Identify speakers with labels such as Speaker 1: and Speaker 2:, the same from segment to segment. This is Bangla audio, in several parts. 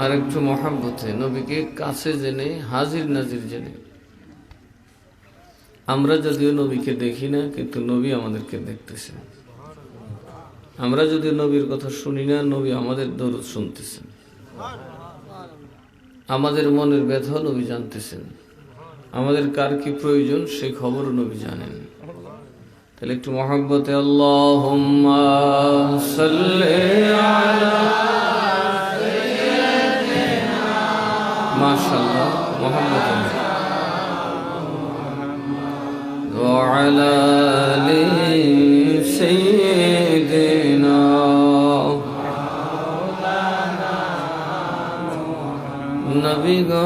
Speaker 1: আর একটু মহাব্বতে নবীকে কাছে জেনে হাজির নাজির জেনে। আমরা যদিও নবীকে দেখি না, কিন্তু নবী আমাদেরকে দেখতেছেন। আমরা যদি নবীর কথা শুনি না, নবী আমাদের দরুদ শুনতেছেন। আমাদের মনের ব্যথা নবী জানতেছেন। আমাদের কার কি প্রয়োজন সেই খবরও নবী জানেন। তাহলে একটু মহাব্বতে আল্লাহুম্মা সাল্লি আলা মাশাআল্লাহ মহাব্বতে ওয়া আলা আলি সাইয়্যিদিনা নবী গো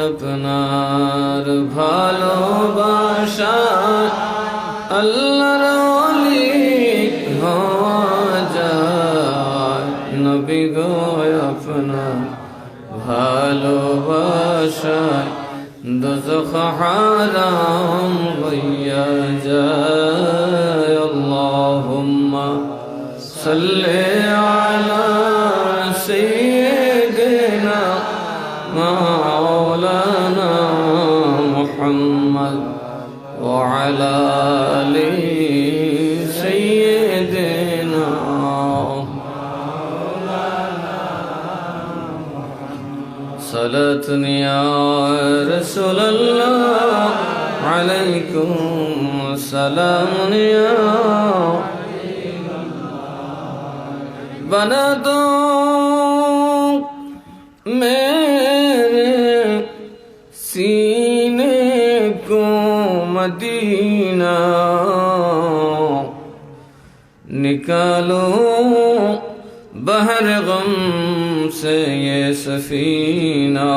Speaker 1: আপনার ভালোবাসা আল্লাহর ওলি হওয়া যায়। নবী গো আপনার ভালোবাসায় দোজখ হারাম হইয়া যায়। আল্লাহুম্মা সাল্লি আলা সাইয়্যিদিনা মাওলানা মুহাম্মদ ওয়া আলা আলি সাইয়্যিদিনা সালাতুন ইয়া রাসূলুল্লাহ আলাইকুম সালামুন ইয়া বনা দো मेरे सीने को मदीना निकालो बहर गम से ये सफीना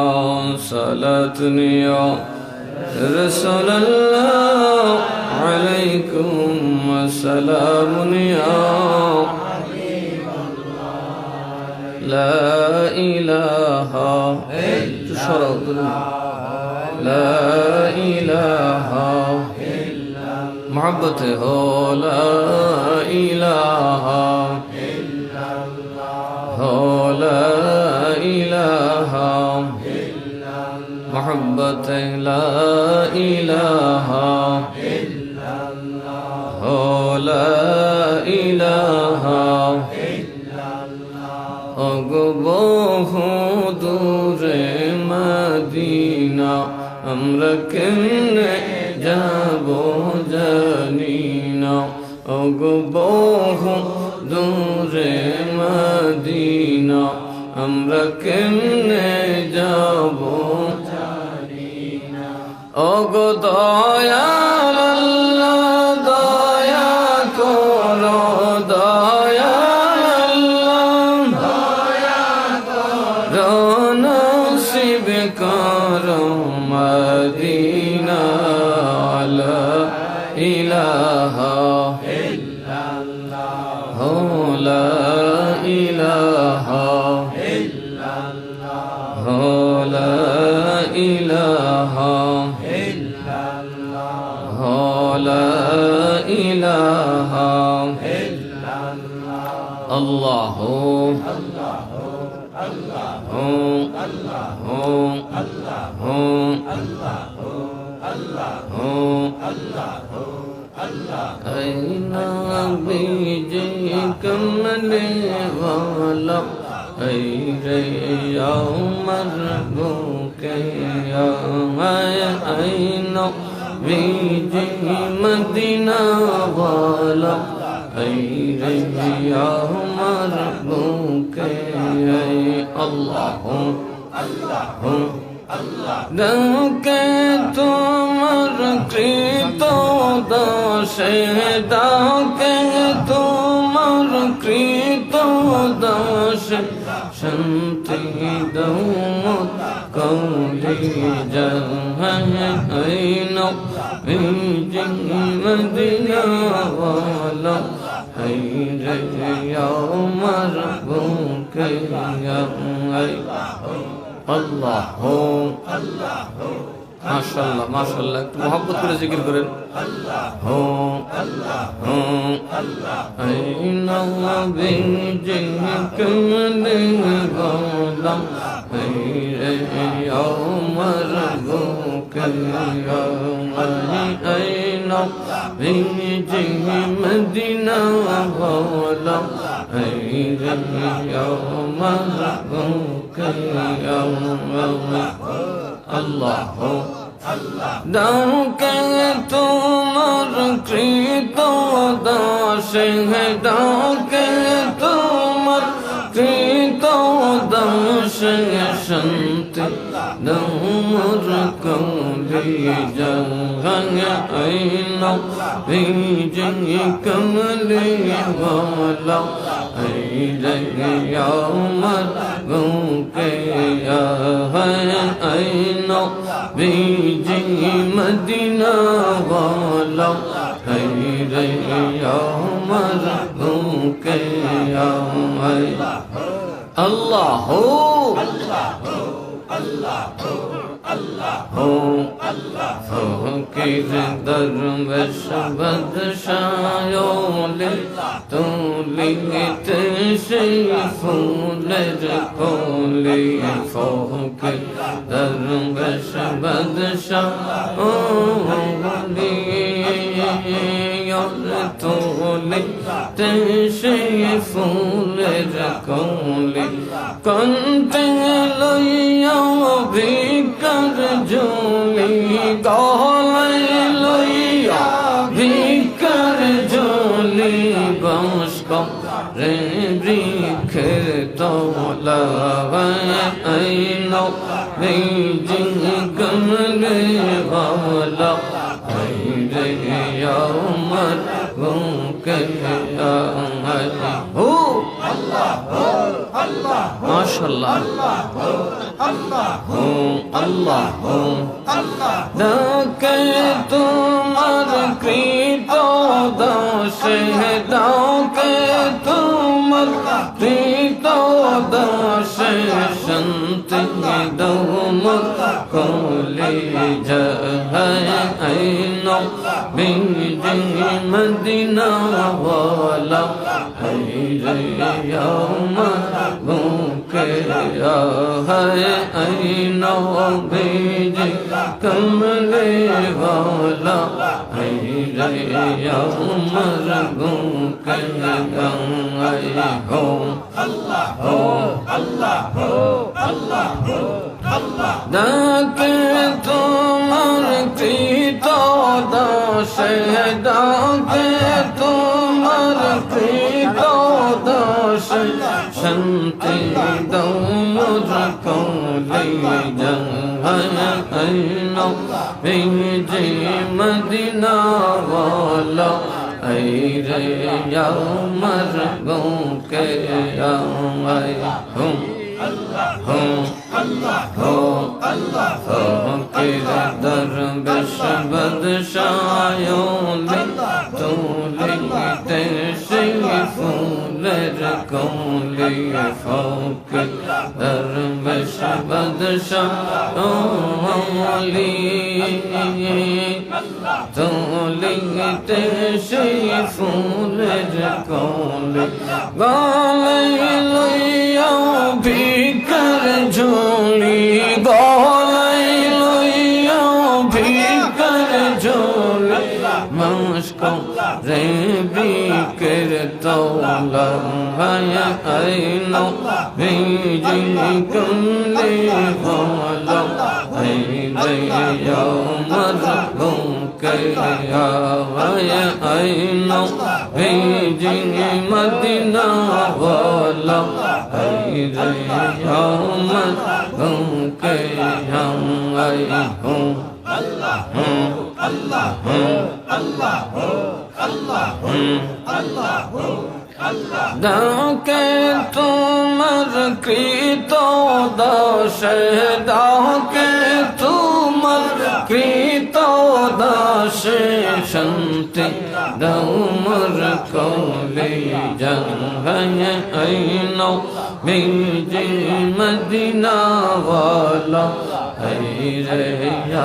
Speaker 1: सलातुन या रसूल अल्लाह अलैकुम सलामुन या لا إله إلا لا إله محبته هو لا إله هو لا إله محبته لا إله هو لا إله বহু দূরে মদিনা আমরা কেমনে যাব জানি না। ওগো বহু দূরে মদিনা আমরা কেমনে যাব জানি না। ওগো দয়াল আল্লাহ দয়া করো নসিব করো মদিনা লা ইলাহা ইল্লাল্লাহ লা ইলাহা ইল্লাল্লাহ লা ইলাহা ইল্লাল্লাহ লা ইলাহা ইল্লাল্লাহ আল্লাহু कमले वाला रे मरबू के आईनो बीजे मदीना वाला रे मरबू के अल्लाह ডাকে তোমার কৃত দোষে ডাকে তোমার কৃত দোষে শান্তি দৌ কৌলি জাহাইন মদিনা ওয়ালা hayre ya marbuk ya Allah মাশাআল্লাহ মাশাআল্লাহ একটু মহব্বত করে জিকির করেন আইনা বিজিকুম লিগলাম بيجي مدينة ولا يوم ربك يوم الله ডাকে তোমার কৃত দাসে ডাকে তোমার কৃত দাসে শান্তি দমর কৌলি জঙ্গ আইন বিজয় কমলি ওয়ালা আমার বুকে আইন बीजी मदीना वाला है रे अमर भूखे अल्लाह हो फकीर दरवेश बदशायोले तुलिते से फूलेर कोले फकीर दरवेश बदशायोले तुलिते से फूलेर कोले कंते लइया ভিকার ঝুলি গলায় লইয়া ভিকার ঝুলি বস্ক রে বৃক্ষের তলায় আইন বেজি গমলে বালা রে আমার বুকে হো আল্লাহ আল্লাহ মাশাআল্লাহ আল্লাহ আল্লাহ ডাকে তোমার কৃত দাসে ডাকে তোমার কৃত দাসে শান্তি দমর কোলে যায় আইন বিজয় মদিনা ওয়ালা রে আমার বুকে আইন বিজয় কমলে ওয়ালা রে আমার বুকে আল্লাহ হো আল্লাহ হো আল্লাহ হো আল্লাহ ডাকে তোমার কৃত দাসে ডাকে তোমার কৃত দাসে শান্তি দমর কোলে যায় আইন বিজি মদিনা ওয়ালা রে আমার বুকে ফকির দরবেশ বদশায়োলে তুলিতে সেই ফুলের কোলে ফকির দরবেশ বদশায়োলে তুলিতে সেই ফুলের কোলে গলায় লইয়া ভিকার ঝুলি গলায় লইয়া ভিকার ঝুলি মস্ক রে বিকের তোলা ভায়া আইন বিজি কমলে ভালো রে আমার বুকে ভায়া আইন বিজি মদিনা ওয়ালা রে আমার বুকে আল্লাহ আল্লাহ আল্লাহ আল্লাহ আল্লাহ ডাকে তোমার কৃত দাসে ডাকে তোমার কৃত দাসে শান্তি দমর কোলে যায় আইন বিজি মদিনা ওয়ালা রে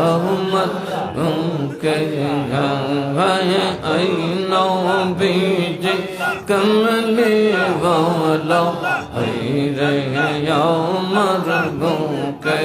Speaker 1: আমার বুকে আইন বিজি কমলে ওয়ালা রে আমার বুকে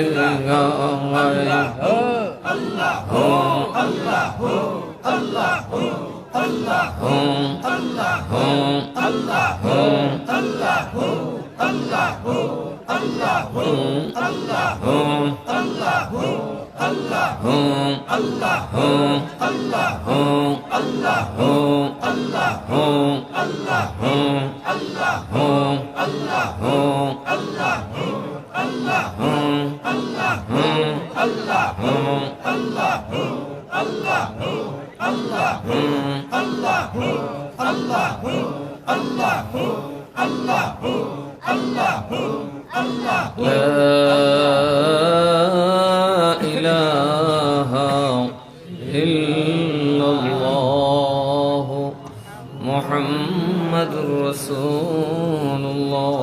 Speaker 1: মুহাম্মাদুর রাসূলুল্লাহ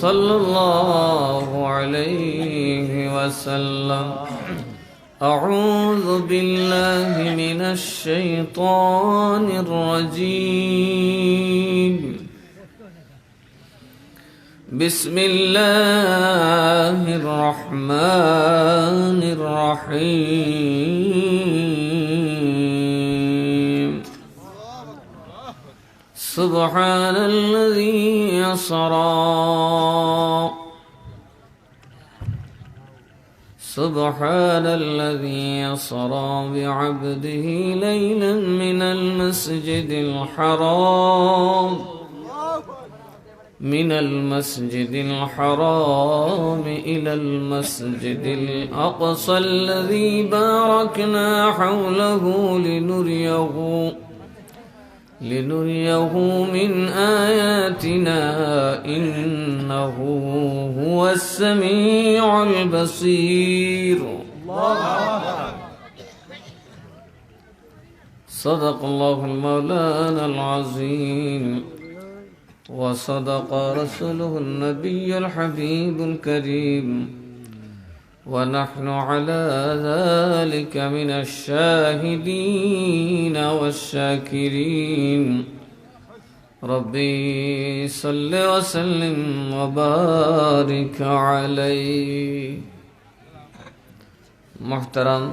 Speaker 1: সাল্লাল্লাহু আলাইহি ওয়াসাল্লাম। أعوذ بالله من الشيطان الرجيم. بسم الله الرحمن الرحيم. سبحان الذي أسرى سبحان الذي أسرى بعبده ليلا من المسجد الحرام إلى المسجد الأقصى الذي باركنا حوله لنريه من آياتنا إنه هو السميع البصير. صدق الله المولانا العظيم وصدق رسوله النبي الحبيب الكريم ونحن على ذلك من الشاهدين والشاكرين. ربي صل وسلم وبارك عليه. محترم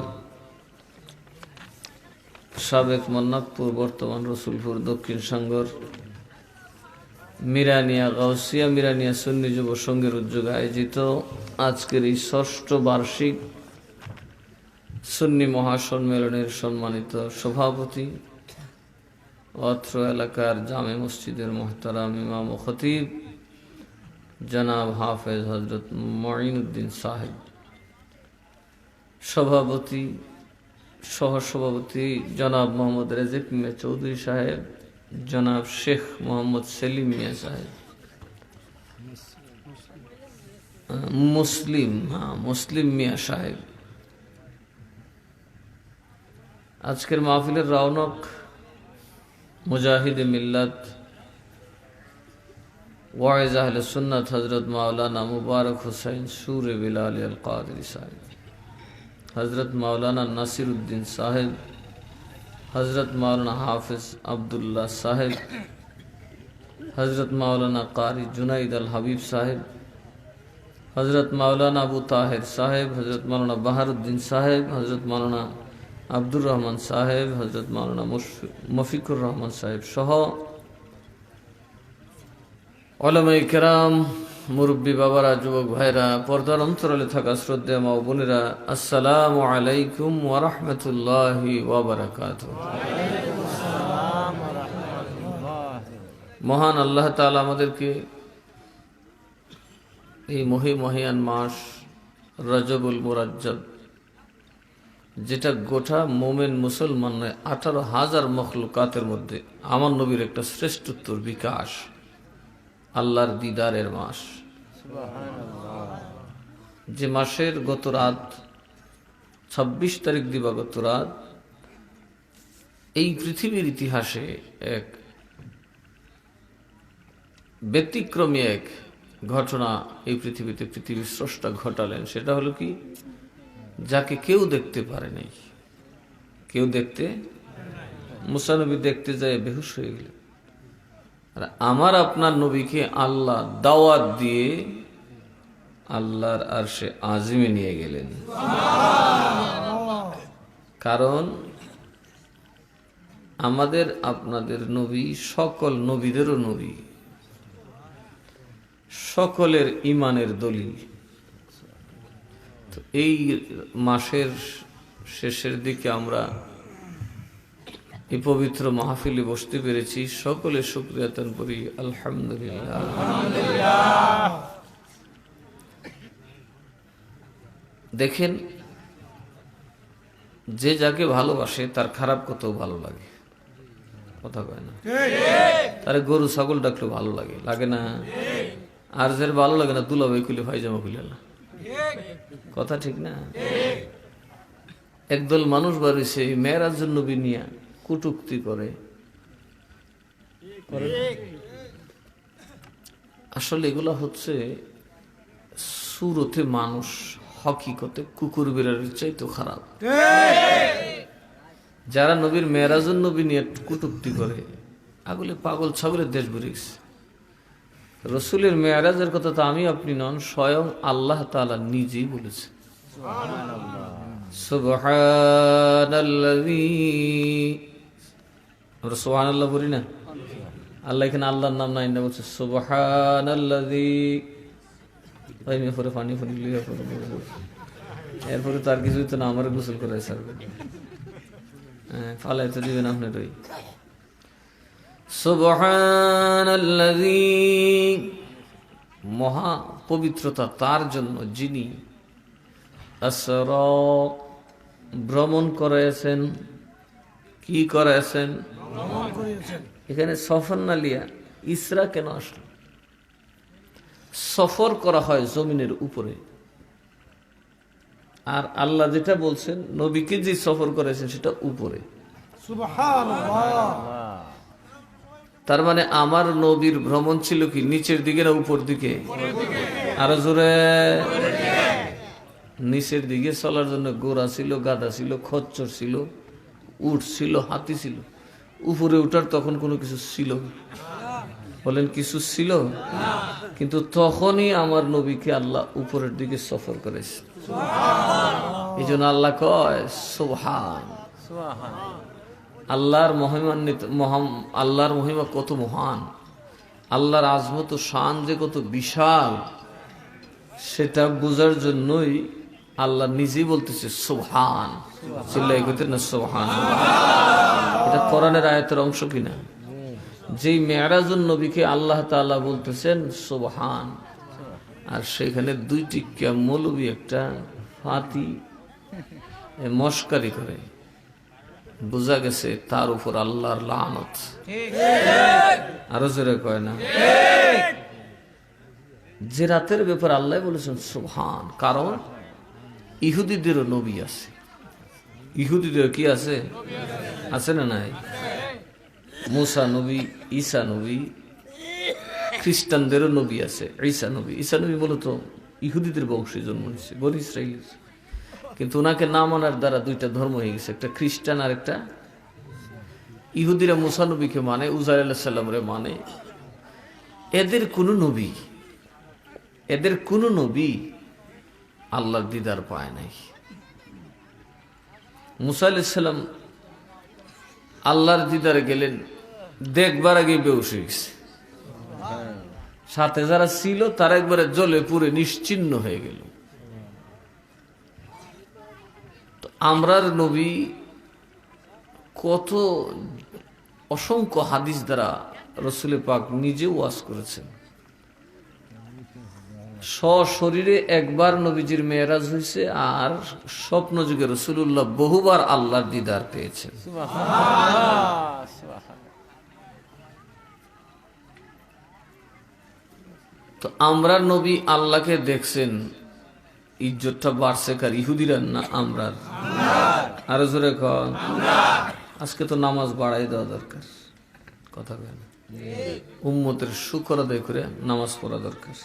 Speaker 1: সাবেক মন্নাতপুর বর্তমান রসুলপুর দক্ষিণ সাঙ্গর মিরানিয়া গাউসিয়া মিরানিয়া সুন্নি যুব সংঘের উদ্যোগে আয়োজিত আজকের এই ষষ্ঠ বার্ষিক সুন্নি মহাসম্মেলনের সম্মানিত সভাপতি অত্র এলাকার জামে মসজিদের মোহতারাম ইমাম ও খতিব জনাব হাফেজ হজরত মঈনুদ্দিন সাহেব, সভাপতি সহসভাপতি জনাব মোহাম্মদ রেজেক মিয়া চৌধুরী সাহেব, জনাব শেখ মোহাম্মদ সেলিম মিয়া সাহেব, মুসলিম মিয়া সাহেব। আজকের মাহফিলের রওনক মুজাহিদে মিল্লাত ওয়াইজ আহলে সুন্নাত হজরত মাওলানা মুবারক হুসাইন সুরে বিলাল আল কাদরি সাহেব, হজরত মাওলানা নাসির উদ্দিন সাহেব, হজরত মাওলানা হাফিজ আবদুল্লাহ সাহেব, হজরত মাওলানা কারি জুনাইদ আল হাবিব সাহেব, হজরত মাওলানা আবু তাহের সাহেব, হজরত মাওলানা বাহারুদ্দিন সাহেব, হজরত মাওলানা আব্দুর রহমান সাহেব, হজরত মাওলানা মফিকুর রহমান সাহেব সহ উলামায়ে কেরাম, মুরব্বী বাবারা, যুবক ভাইরা, পর্দার অন্তরালে থাকা শ্রদ্ধেয় মা ও বোনেরা, আসসালামু আলাইকুম ওয়া রাহমাতুল্লাহি ওয়া বারাকাতুহু। মহান আল্লাহ তাআলা আমাদেরকে এই মহিয়ান মাস রজবুল মুরাজ্জব, যেটা গোটা মোমেন মুসলমান 18,000 মখলুকাতের মধ্যে আমার নবীর একটা শ্রেষ্ঠত্বর বিকাশ, আল্লাহর দিদারের মাস, যে মাসের গত রাত 26 তারিখ দিবাগত রাত এই পৃথিবীর ইতিহাসে এক ব্যতিক্রমী এক ঘটনা এই পৃথিবীতে পৃথিবীর স্রষ্টা ঘটালেন। সেটা হলো কি, যাকে কেউ দেখতে পারে নাই, কেউ দেখতে, মুসা নবী দেখতে যায় বেহুশ হয়ে গেলেন, আর আমার আপনার নবীকে আল্লাহ দাওয়াত দিয়ে আল্লাহর আরশে আজিমে নিয়ে গেলেন। কারণ আমাদের আপনাদের নবী সকল নবীদেরও নবী, সকলের ঈমানের দলিল। তো এই মাসের শেষের দিকে আমরা এই পবিত্র মাহফিলে বসতে পেরেছি, সকলে শুকরিয়া আদান করি আলহামদুলিল্লাহ। দেখেন, যে যাকে ভালোবাসে তার খারাপ কত ভালো লাগে, কথা কয় না? তারে গরু ছাগল ডাকলে ভালো লাগে, লাগে না? আর যার ভালো লাগে না দুলাভাই খুলে পায়জামা খুলে না, কথা ঠিক না? একদল মানুষ বাড়িছে মেরাজুন নবী নিয়া কটূক্তি করে। আসলে এগুলা হচ্ছে সুরতে মানুষ, হকিকতে কুকুর বিড়ালের চাইতে খারাপ। যারা নবীর মেরাজুন নবী নিয়ে কটূক্তি করে আগুলে পাগল ছাগলের দেশ ভরে গেছে। রসুলের মেরাজের কথা তো আমি আপনি নন, স্বয়ং আল্লাহ তাআলা নিজেই বলেছে, সুবহানাল্লাযী। আমরা সুবহানাল্লাহ বলি না? আল্লাহ এখানে আল্লাহর নাম নাই না, বলছে সুবহানাল্লাযী। পানি ফানি লিয়া পরে এরপরে তার কিছুই তো না, আমার গোসল করে ছাড়বে, ফালাই তো দিবেন আপনার। ওই সুবহানাল্লাযী, মহা পবিত্রতা তার জন্য যিনি আসরা, ভ্রমণ করেছেন। কি করেছেন? এখানে সফর না লিয়া ইসরা কেন আসলো? সফর করা হয় জমিনের উপরে, আর আল্লাহ যেটা বলছেন নবীকে যে সফর করেছেন সেটা উপরে। সুবহানাল্লাহ। তার মানে আমার নবীর ভ্রমণ ছিল কি নিচের দিকে না উপর দিকে? আরো জোরে। নিচের দিকে চলার জন্য ঘোড়া ছিল, গাধা ছিল, খচ্চর ছিল, উট ছিল, হাতি ছিল। উপরে উঠার তখন কোনো কিছু ছিল? বলেন কিছু ছিল? কিন্তু তখনই আমার নবীকে আল্লাহ উপরের দিকে সফর করেছে। এই জন্য আল্লাহ কয় সুবহান। আল্লাহর মহিমান্বিত, আল্লাহর মহিমা কত মহান, আল্লাহর আজমত ও শান যে কত বিশাল, সেটা বোঝার জন্যই আল্লাহ নিজেই বলতেছে সুবহান। চিল্লাই কইতে না সুবহান? এটা কোরআনের আয়াতের অংশ কিনা? যেই মেরাজুন নবীকে আল্লাহ তাআলা বলতেছেন সুবহান, আর সেখানে দুইটি মৌলবী একটা ফাতি মস্কারি করে, বোঝা গেছে তার উপর আল্লাহর লানত। আরো জোরে কয় না? যে রাতের ব্যাপার আল্লাহ বলেছেন সুবহান, কারণ ইহুদিদেরও নবী আছে। ইহুদিদের কি আছে? আছে না নাই? মুসা নবী, ঈসা নবী। খ্রিস্টানদেরও নবী আছে, ঈসা নবী। ঈসা নবী মূলত ইহুদিদের বংশে জন্ম নিয়েছে, বনি ইসরাইল। কিন্তু ওনাকে না মানার দ্বারা দুইটা ধর্ম হয়ে গেছে, একটা খ্রিস্টান আর একটা। ইহুদিরা মুসা নবীকে মানে, উজাইর আলাইহিস সালামরে মানে। এদের কোন নবী আল্লাহর দিদার পায় নাই। মুসা আলাইহিস সালাম আল্লাহর দিদারে গেলেন, দেখবার আগে বেহুশ হয়ে গেছে। সাথে যারা ছিল তারা একবারে জ্বলে পুড়ে নিশ্চিহ্ন হয়ে গেল। তো আমরার নবী কত অসংখ্য হাদিস দ্বারা রসুল পাক নিজে ওয়াজ করেছেন। সশরীরে একবার নবীজির মেরাজ হয়েছে, আর স্বপ্ন যুগে রাসূলুল্লাহ বহুবার আল্লাহর দিদার পেয়েছেন। তো আমরা নবী আল্লাহকে দেখছেন, ইজ্জতটা বাড়ছে কার? ইহুদিরা না আমরার? আরো জোরে কন। আজকে তো নামাজ বাড়াই দেওয়া দরকার, কথা কেন? উম্মতের শুকর আদায় করে নামাজ পড়া দরকার,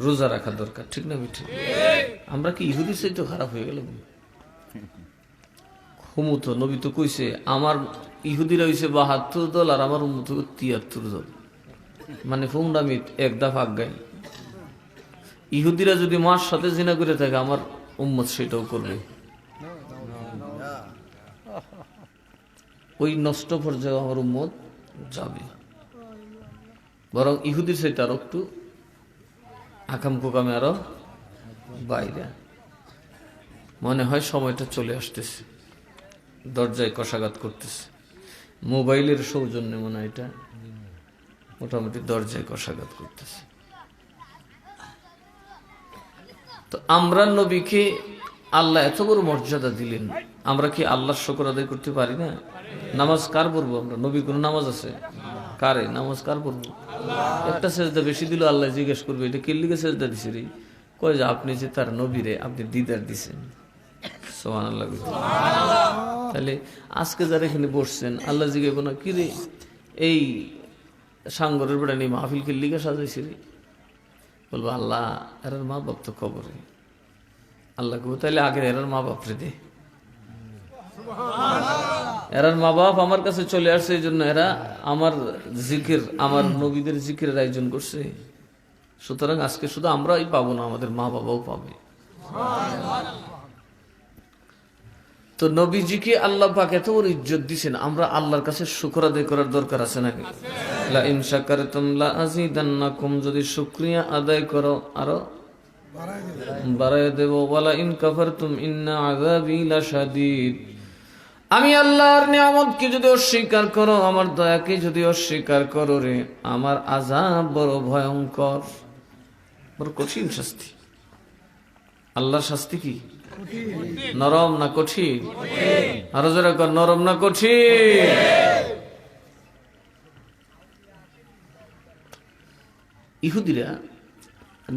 Speaker 1: রোজা রাখা দরকার, ঠিক না মিঠে? আমরা কি ইহুদির চাইতে খারাপ হয়ে গেল? হুমুত নবী তো কইছে আমার ইহুদিরা হইছে ৭২ দল আর আমার উম্মত ৭৩ দল। মানে ফুমডামিত এক দফা আজ্ঞায়। ইহুদিরা যদি মার সাথে জিনা করে থাকে, আমার উম্মত সেটাও করবে। ওই নষ্ট পর্যায়ে আমার উম্মত যাবে। বরং ইহুদির সেটা আরো একটু আকাম কুকামে আরো বাইরে। মনে হয় সময়টা চলে আসতেছে, দরজায় কষাঘাত করতেছে। মোবাইলের সৌজন্যে মনে হয় এটা মোটামুটি দরজায় কষাঘাত করতেছে। তো আমরা নবীকে আল্লাহ এত বড় মর্যাদা দিলেন, আমরা কি আল্লাহর শুকর আদায় করতে পারি না? নামাজ কার পড়বো আমরা? নবী কোন নামাজ আছে? কারে নামাজ কার পড়বো? একটা সেজদা বেশি দিল আল্লাহ জিজ্ঞেস করবে এটা কে লিগে সেজদা দিছে রে? কয় যে আপনি যে তার নবীরে আপনি দিদার দিছেন। সুবহানাল্লাহ। তাহলে আজকে যারা এখানে বসছেন আল্লাহ জিজ্ঞেস না কি রে এই সাঙ্গরের বেড়া নিয়ে মাহফিল কে লিগে সাজাইছি রে? বলবো আল্লাহ এরার মা বাপ তো কবরে। আল্লাহ কব তাহলে আগে এরার মা বাপ রে দে। এরার মা বাপ আমার কাছে চলে আসছে, এই জন্য এরা আমার জিকির, আমার নবীদের জিকিরের আয়োজন করছে। সুতরাং আজকে শুধু আমরাই পাবো না, আমাদের মা বাবাও পাবে। তো নবীজিকে আল্লাহ পাক এত বড় ইজ্জত দিয়েছেন, আমরা আল্লাহর কাছে শুকর আদায় করার দরকার আছে নাকি? লা ইন শাকারতুম লা আযীদান্নাকুম, যদি শুকরিয়া আদায় করো আরো বাড়ায় দেব। ওয়ালা ইন কাফারতুম ইন্না আযাবি লাশাদীদ, আমি আল্লাহর নিয়ামতকে যদি অস্বীকার করো, আমার দয়াকে যদি অস্বীকার করো রে, আমার আযাব বড় ভয়ঙ্কর, বড় কঠিন শাস্তি। আল্লাহর শাস্তি কি নরম না কঠিন? আরো যারা কর নরম না কঠিন? ইহুদিরা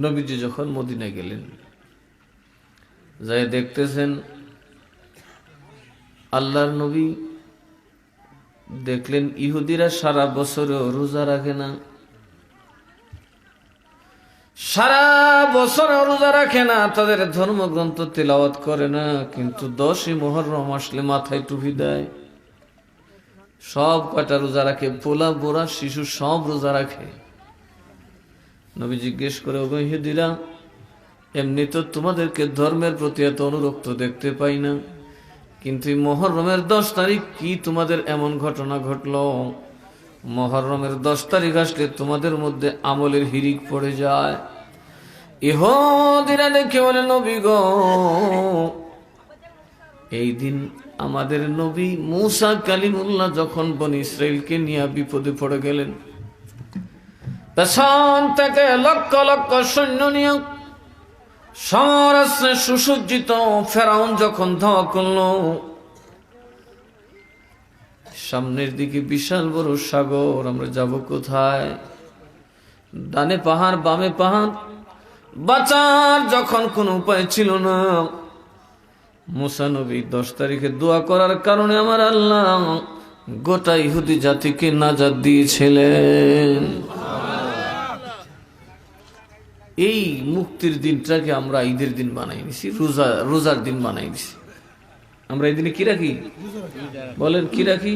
Speaker 1: নবীজি যখন মদিনায় গেলেন, যাই দেখতেছেন আল্লাহর নবী দেখলেন ইহুদিরা সারা বছরও রোজা রাখে না, সারা বছর রোজা রাখে না, তাদের ধর্মগ্রন্থ তেলাওয়াত করে না, কিন্তু 10ই মুহররম আসলে মাথায় টুপি দেয়, সব কটা রোজা রাখে, পোলা বোরা শিশু সব রোজা রাখে। নবী জিজ্ঞেস করে, ওগো ইহুদিরা, এমনি তো তোমাদেরকে ধর্মের প্রতি এত অনুরক্ত দেখতে পাই না, কিন্তু মুহররমের 10 তারিখ কি তোমাদের এমন ঘটনা ঘটলো? মুহররমের 10 তারিখ আসলে তোমাদের মধ্যে আমলের হিরিক পড়ে যায়। ইহুদিরা দেখে বলে, নবী গো, এই দিন আমাদের নবী মুসা কালিমুল্লাহ যখন বনি ইসরাইলকে নিয়ে বিপদে পড়ে গেলেন, পেছন থেকে লক্ষ লক্ষ সৈন্য নিয়ে সমরাস্ত্রে সুসজ্জিত ফেরাউন যখন ধাওয়া করল, সামনের দিকে বিশাল বড় সাগর, আমরা যাব কোথায়? ডানে পাহাড় বামে পাহাড়, বাঁচার যখন কোনো উপায় ছিল না, মুসা নবী 10 তারিখে দোয়া করার কারণে আমার আল্লাহ গোটা ইহুদি জাতিকে নাজাত দিয়েছিলেন। এই মুক্তির দিনটাকে আমরা ঈদের দিন বানাই নিছি, রোজার দিন বানাই নিছি। আমরা এই দিনে কি রাখি বলেন? কি রাখি?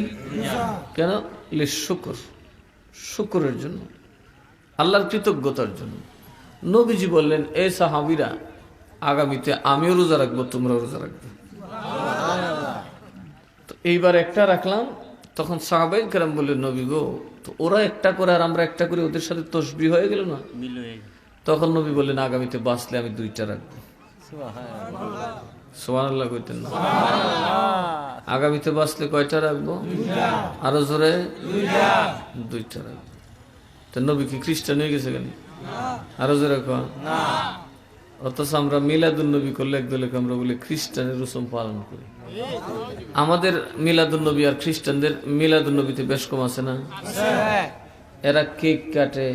Speaker 1: কেন? শুকর, শুকরের জন্য, আল্লাহর কৃতজ্ঞতার জন্য। নবীজি বললেন, এ সাহাবীরা, আগামীতে আমিও রোজা রাখবো, তোমরা রোজা রাখবে। তো এইবার একটা রাখলাম, তখন সাহাবায়ে কেরাম বললেন, নবী গো, তো ওরা একটা করে আর আমরা একটা করে, ওদের সাথে তসবিহ হয়ে গেল না? তখন নবী বললেন, আগামীতে বাঁচলে আমি 2টা রাখবো। সুবহানাল্লাহ কইতেন না? আগামীতে বাঁচলে কয়টা রাখবো? আরো জোরে 2টা রাখবো। তো নবী কি খ্রিস্টান হয়ে গেছে কেন? আরো জোরে কন। অথচ আমরা মিলাদুন নবী করলে একদলকে আমরা বলি খ্রিস্টানের রসম পালন করি। আমাদের মিলাদুন নবী আর খ্রিস্টানদের মিলাদুন নবীতে বেশ কম আছে না? এরা কেক কাটে,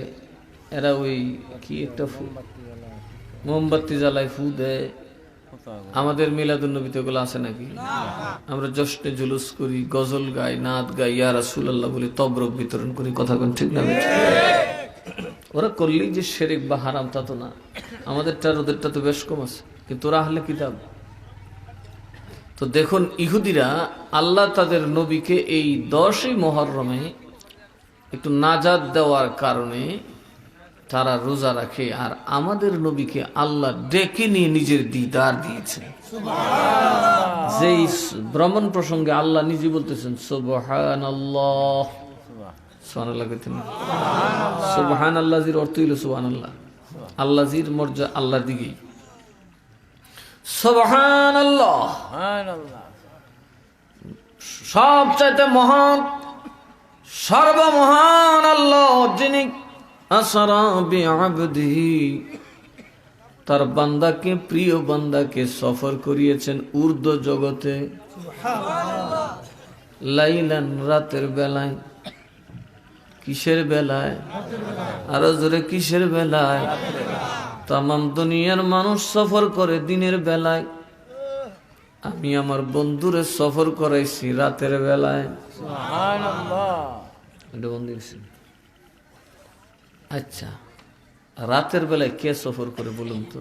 Speaker 1: এরা ওই কি একটা মোমবাতি জ্বালায়, ফু দেয়। আমাদের মিলাদুন নবীতে ওগুলো আছে নাকি? আমরা জশ্নে জুলুস করি, গজল গাই, নাত গাই, ইয়া রাসূলুল্লাহ বলি, তবরক বিতরণ করি। কথা কোন ঠিক না? ওরা করলেই যে শিরক বা হারাম তা তো না, আমাদেরটা ওদেরটা তো বেশ কম আছে, কিন্তু ওরা আহলে কিতাব। তো দেখুন, ইহুদিরা আল্লাহ তাদের নবীকে এই 10ই মুহররমে একটু নাজাত দেওয়ার কারণে তারা রোজা রাখে, আর আমাদের নবীকে আল্লাহ ডেকে নিয়ে নিজের দিদার দিয়েছেন। যেই ভ্রমণ প্রসঙ্গে আল্লাহ নিজে বলতেছেন সুবহানাল্লাহ, সুবহানাল্লাহ কইতেন, সুবহানাল্লাহির অর্থ হইল সুবহানাল্লাহ, আল্লাহর মর্যাদা আল্লাহর দিকেই। সুবহানাল্লাহ, সবচাইতে মহান, সর্বমহান আল্লাহ, যিনি আসরা বিআবদিহি, তার বান্দাকে, প্রিয় বান্দাকে সফর করিয়েছেন ঊর্ধ্ব জগতে, লাইলান, রাতের বেলায়। কিসের বেলায়? আরো জোরে, কিসের বেলায়? তামাম দুনিয়ার মানুষ সফর করে দিনের বেলায়, আমি আমার বন্ধুরে সফর করাইছি রাতের বেলায়। আচ্ছা, রাতের বেলায় কে সফর করে বলুন তো?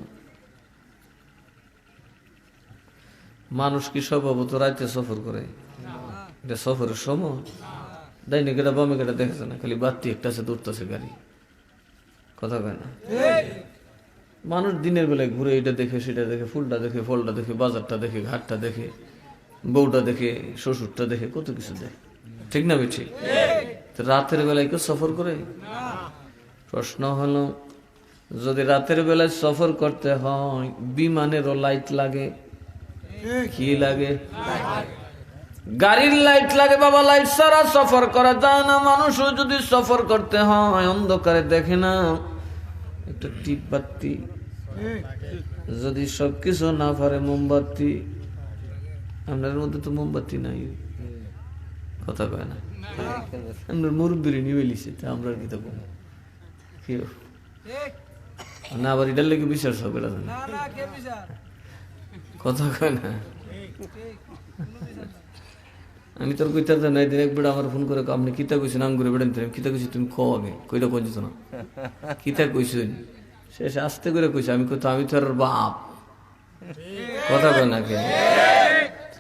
Speaker 1: মানুষ কি স্বভাবত রাতে সফর করে? এটা সফরের সময় দেয় না, কেটা বামে কেটা দেখেছে না, খালি বাতি একটা আছে, দৌড়তেছে গাড়ি, কথা কয় না। মানুষ দিনের বেলায় ঘুরে, এটা দেখে, সেটা দেখে, ফুলটা দেখে, ফলটা দেখে, বাজারটা দেখে, ঘাটটা দেখে, বউটা দেখে, শ্বশুরটা দেখে, কত কিছু দেখে, ঠিক না বেঠি? রাতের বেলায় কেউ সফর করে? প্রশ্ন হলো, যদি রাতের বেলায় সফর করতে হয়, বিমানেরও লাইট লাগে। কি লাগে? গাড়ির লাইট লাগে বাবা, লাইট ছাড়া সফর করা যায় না। মানুষও যদি সফর করতে হয়, অন্ধকারে দেখে না, একটা টিপ বাতি, যদি সবকিছু না পারে মোমবাতি। আপনার মধ্যে তো মোমবাতি নাই, কথা কয় না। আমরা মুরব্বীর নিয়ে লিছে, আমরা কি তখন কেউ না, আবার এটার লেগে বিচার সব এটা কথা কয় না। আমি তোর কইতে নাই, দিন এক বেড়া আমার ফোন করে, আপনি কিতা কইছেন? আম করে বেড়ান কিতা কইছি, তুমি কো আগে, কইটা কইছ না, কিতা কইছেন? শেষ আস্তে করে কইছে, আমি কইতো আমি তো আর বাপ, কথা কয় না। কে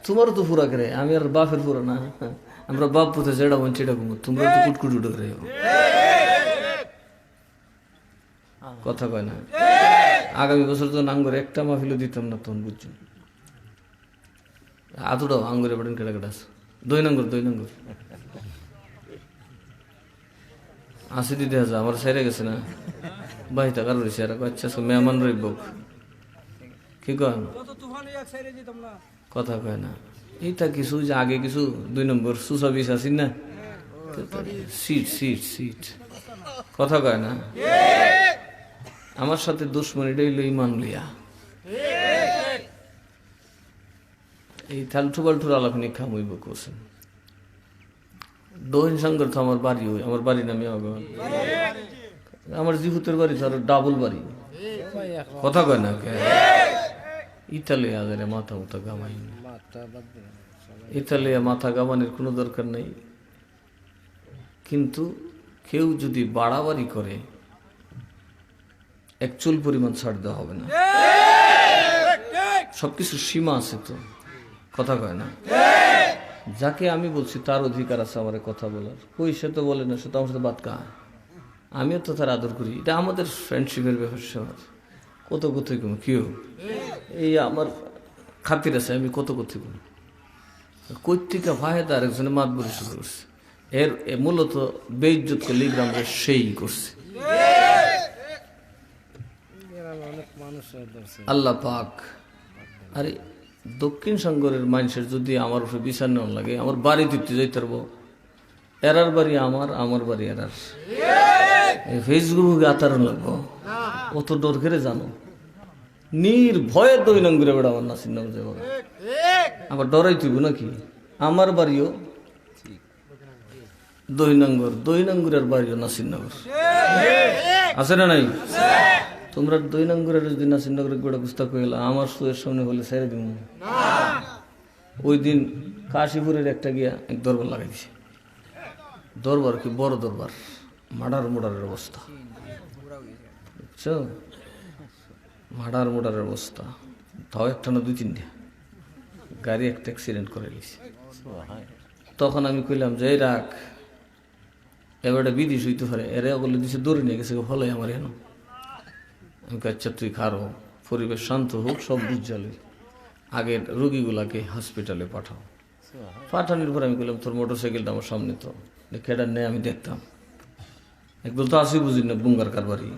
Speaker 1: তোমারও তো ফুরা করে, আমি আর বাপের ফুরা না, আমরা বাপ পুঁতে যেটা বলছি এটা ঘুমো, তোমরা তো কুটকুট উঠে করে, কথা কয় না। আগামী বছর তো আঙ্গুরে একটা মাহফিলও দিতাম না, তখন বুঝছো আতুটাও আঙ্গুরে বেড়েন কেটা কেটা আছে, 2 নম্বর আসি দিতে আছে, আমার সেরে গেছে না ভাই, টাকার রয়েছে। আর আচ্ছা মেহমান রইব, কি কন, কথা কয় না। এইটা কিছু যে আগে কিছু 2 নম্বর সুসা বিষ আসি না, সিট কথা কয় না। আমার সাথে দুশ্মন, এটা হইল ইমান লিয়া। এই থালঠু বালঠুর আলাপনি খামইব করছেন। দহিন সাঙ্গর তো আমার বাড়ি, আমার বাড়ি নামে আমার জিহুতের বাড়ি তো আরো ডাবল বাড়ি, কথা কয় না। ইতালিয়া মাথা মুথা গামাই, ইতালিয়া মাথা গামানোর কোনো দরকার নেই। কিন্তু কেউ যদি বাড়াবাড়ি করে, এক চুল পরিমাণ ছাড় দেওয়া হবে না। সবকিছুর সীমা আছে তো, কথা কয় না। যাকে আমি বলছি তার অধিকার আছে আমার কথা বলার, ওই সে তো বলে না, সে তো আমার সাথে বাদ কায়, আমিও তো তার আদর করি। এটা আমাদের ফ্রেন্ডশিপের ব্যাপার। কত কোথায় কম কেউ এই আমার খাতির আছে, আমি কত কোথায় কম কৈত্রিকা ভাইদা আরেকজনে মাত বলে শুরু করছে। এর মূলত বেইজ্জত করলে গ্রামে সেই করছে। আল্লাহ পাক, আরে দক্ষিণ সাগরের মানুষের যদি আমার উপরে বিচার নেওয়ার লাগে, আমার বাড়ি দিতে যাইতে পারবো, এরার বাড়ি আমার বাড়ি এরার, ফেসবুকে আতারণ লাগবো, অত ডর করে জানো, নির্ভয়ে 2 নম্বরে বেড়া আমার নাসির নাম যাবো, আবার ডরাই তুইব নাকি? আমার বাড়িও 2 নম্বরের বাড়িও নাসিরনগর, আছে না নাই? তোমরা 2 নম্বরের যদি নাসিরনগরের গোড়া পুস্তক হয়ে গেল, আমার সুয়ের সামনে বলে ছেড়ে দিব। ওই দিন কাশীপুরের একটা গিয়া এক দরবার লাগাইছে, দরবার কি বড় দরবার, মার্ডারের অবস্থা, বুঝছো? মার্ডারের অবস্থা, তাও একটা না 2-3টা গাড়ি একটা অ্যাক্সিডেন্ট করে গেছে। তখন আমি কইলাম যে রাখ, এবারে বিদেশ হইতে পারে, এরা বলে দিছে দৌড়ে নিয়ে গেছে ফলে আমার এনো। আমি আচ্ছা তুই খারো, পরিবেশ শান্ত হোক, সব বুঝালি, আগে রোগীগুলাকে হসপিটালে পাঠাও। পাঠানোর পর আমি বললাম তোর মোটর সাইকেলটা আমার সামনে, তো খেটার নেই আমি দেখতাম, একদম তো আসি বুঝি না বুঙ্গার কারবারি,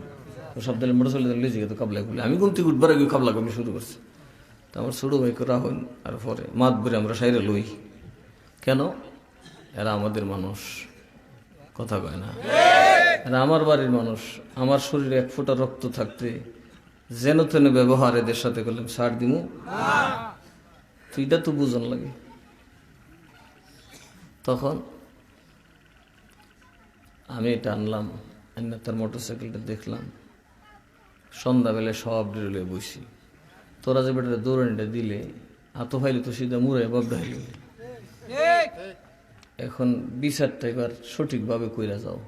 Speaker 1: তো সব দিলে মোটর সাইকেল লেজে গেতো কাবলা গুলি, আমি কোন থেকে উঠবার আগে কাবলা কমি শুরু করছি। তো আমার ছোটো ভাইকে রাহুল আর পরে মাত বলে আমরা সাইরে লই, কেন এরা আমাদের মানুষ, কথা কয় না, এরা আমার বাড়ির মানুষ, আমার শরীরে এক ফোঁটা রক্ত থাকতে যেন তেন ব্যবহার এদের সাথে করলাম ছাড় দিমু, তো এটা তো বুঝন লাগে। তখন আমি এটা আনলাম, তার মোটর সাইকেলটা দেখলাম, সন্ধ্যাবেলায় সব ডিরলে বসি, তোরা যে বেটারে দৌড়ানিটা দিলে আতো ফাইলে তো সিধা মুড়ে বাবডাইলে, এখন বিচারটা এবার সঠিকভাবে কইরা যাও।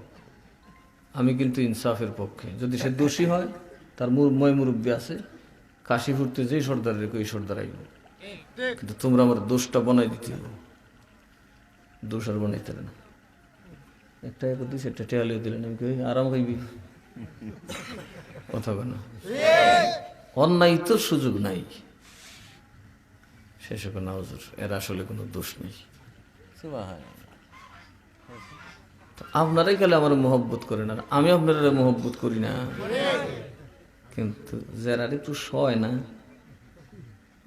Speaker 1: আমি কিন্তু ইনসাফের পক্ষে, যদি সে দোষী হয় তার ময় মুরব্বী আছে, কাশি ফুটতে যেই সর্দার রেখে ওই সর্দার আইব, কিন্তু তোমরা আমার দোষটা বনাই দিতে হবে, দোষ আর বানাইতে না। একটা এক দুই সেটা টেয়ালিয়ে দিলেন, আমি কই আরাম খাইবি, কথা বলে না, অন্যায় তো সুযোগ নাই, শেষে না হুজুর এর আসলে কোনো দোষ নেই, আপনারাই খালি আমার মহব্বত করেন আর আমি আপনারা মহব্বত করি না, কিন্তু যারা একটু সয় না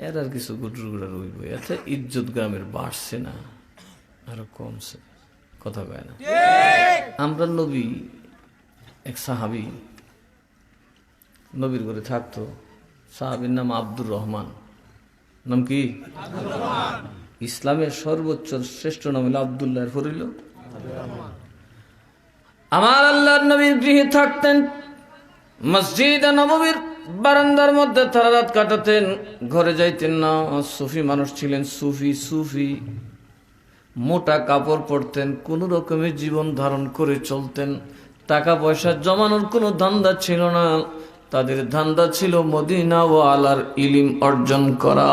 Speaker 1: এর আর কিছু গুটর গুড়া রইব, এতে ইজ্জত গ্রামের বাড়ছে না আরো কমছে, কথা কয় না। আমরা নবী এক সাহাবি নবীর ঘরে থাকতো, সাহাবির নাম আব্দুর রহমান, নাম কি ইসলামের সর্বোচ্চ শ্রেষ্ঠ নাম হলো আব্দুল্লাহ, ফরিল আমার আল্লাহর নবীর গৃহে থাকতেন, মসজিদ নববীর বারান্দার মধ্যে তারা রাত কাটাতেন, ঘরে যাইতেন না। সুফি মানুষ ছিলেন, সুফি মোটা কাপড় পরতেন, কোন রকমের জীবন ধারণ করে চলতেন, টাকা পয়সা জমানোর কোনো ধান্দা ছিল না, তাদের ধান্দা ছিল মদিনা ও আলার ইলিম অর্জন করা।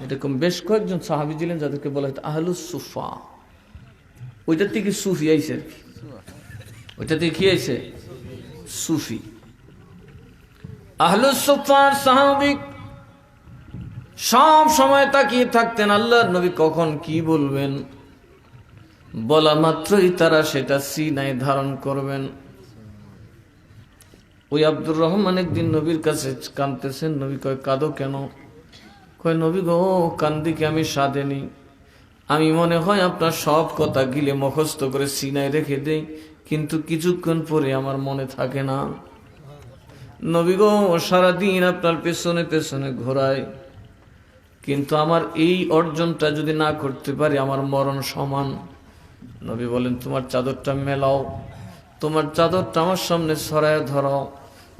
Speaker 1: এরকম বেশ কয়েকজন সাহাবী ছিলেন যাদেরকে বলা হতো আহলুস সুফা, ওইটা থেকে সুফি আইছে আর কি, ওইটা থেকে কি আইছে সুফি। আহলুস সুফার সাহাবী সব সময় তাকিয়ে থাকতেন আল্লাহর নবী কখন কি বলবেন, বলা মাত্রই তারা সেটা সিনায় ধারণ করবেন। ওই আব্দুর রহমান একদিন নবীর কাছে কাঁদতেছেন, নবী কয় কাঁদো কেন? কয় নবী গো কান্দিকে আমি সাধেনি, আমি মনে হয় আপনার সব কথা গিলে মুখস্থ করে সিনায় রেখে দেই, কিন্তু কিছুক্ষণ পরে আমার মনে থাকে না। নবী গো সারাদিন আপনার পেছনে পেছনে ঘোরায়, কিন্তু আমার এই অর্জনটা যদি না করতে পারি আমার মরণ সমান। নবী বলেন তোমার চাদরটা মেলাও, তোমার চাদরটা আমার সামনে ছড়ায় ধরাও।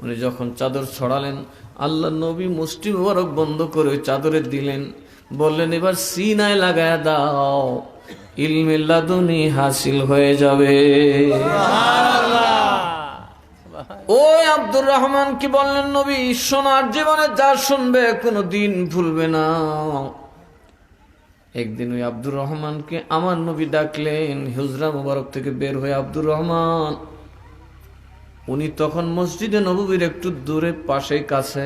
Speaker 1: উনি যখন চাদর ছড়ালেন আল্লাহ নবী মুষ্টি মুবারক বন্ধ করে ওই চাদরে দিলেন, বললেন এবার সিনায় লাগায় দাও, ইলমে লাদুনি হাসিল হয়ে যাবে। ওই আব্দুর রহমান কি বললেন নবী শোনার জীবনে যা শুনবে কোনো দিন ভুলবে না। একদিন ওই আব্দুর রহমানকে আমার নবী ডাকলেন, হুজরা মুবারক থেকে বের হয়ে আব্দুর রহমান, উনি তখন মসজিদে নববীর একটু দূরে পাশে কাছে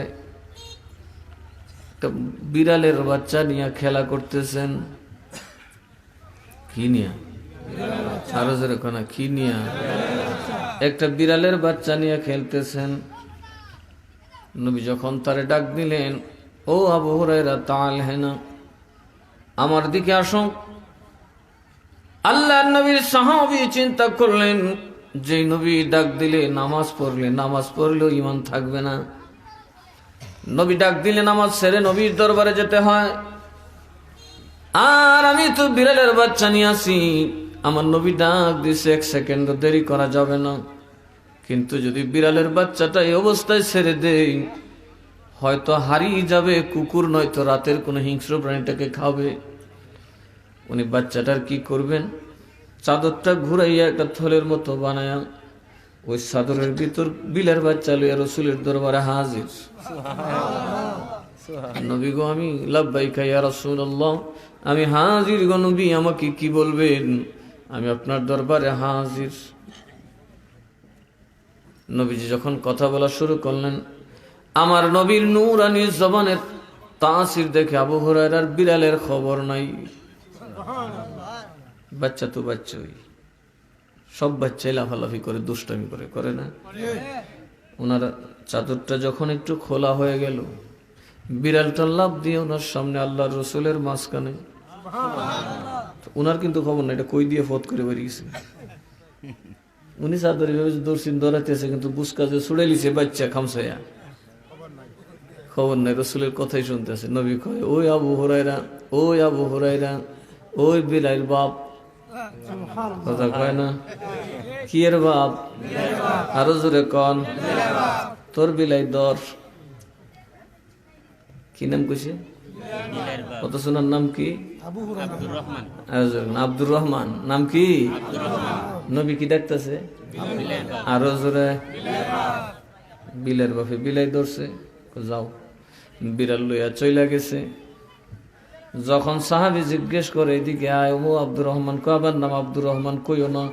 Speaker 1: একটা বিড়ালের বাচ্চা নিয়ে খেলা করতেছেন। কি নিয়া? আরো যেরকম কি নিয়া? একটা বিড়ালের বাচ্চা নিয়ে খেলতেছেন। নবী যখন তারে ডাক দিলেন, ও আবু হুরায়রা তাআল হেনা, আমার দিকে আসো। আল্লাহর নবীর সাহাবী চিন্তা করলেন, যে নবী ডাক দিলে নামাজ পড়লে, নামাজ পড়লেও ঈমান থাকবে না, নবী ডাক দিলে নামাজ ছেড়ে নবীর দরবারে যেতে হয়, আর আমি তো বিড়ালের বাচ্চা নিয়ে আসি, আমার নবী ডাক দিছে এক সেকেন্ড দেরি করা যাবে না। কিন্তু যদি বিড়ালের বাচ্চাটা এই অবস্থায় ছেড়ে দেই, হয়তো হারিয়ে যাবে, কুকুর নয়তো রাতের কোনো হিংস্র প্রাণীটাকে খাবে। উনি বাচ্চাটার কি করবেন? চাদরটা ঘুরাইয়া একটা থলের মতো বানায়া ওই চাদরের ভিতর বিলের বাচ্চা লইয়া রসুলের দরবারে হাজির। নবী গো আমি লাব্বাইকা ইয়া রাসূলুল্লাহ, আমি হাজির গো নবী, আমাকে কি বলবেন? আমি আপনার দরবারে হাজির। নবীজি যখন কথা বলা শুরু করলেন, আমার নবীর নূরানী জবানের তাসির দেখে আবু হুরায়রার বিড়ালের খবর নাই। বাচ্চা তো বাচ্চাই, সব বাচ্চাই লাফালাফি করে, দুষ্টামি করে না? ওনার চাদরটা যখন একটু খোলা হয়ে গেল, বিড়ালটা লাফ দিয়ে ওনার সামনে আল্লাহর রসুলের মাঝখানে। ওনার কিন্তু খবর না এটা কই দিয়ে ফত করে বেরিয়েছে। উনি চাদর দর্শিন দৌড়াতেছে, কিন্তু বুসকা যে ছুড়ে লিছে বাচ্চা খামসাইয়া, খবর নাই, রসুলের কথাই শুনতেছে। নবী কয়, ওই আবু হুরায়রা, ওই আবু হুরায়রা, ওই বিলাইর বাপ। কথা কয় না? কি এর বাপ? আরো জোরে কন। তোর বিলাই দর। কি নাম কইছে? কত সোনার নাম কি? আব্দুর রহমান। নাম কি? নবী কি ডাকতেছে? আরো জোরে। বিলের বাপে বিলাই ধরছে, যাও। বিড়াল লইয়া চইলা গেছে। যখন সাহাবি জিজ্ঞেস করে এদিকে আয়, ও আব্দুর রহমান, কবার নাম আব্দুর রহমান? কইও না,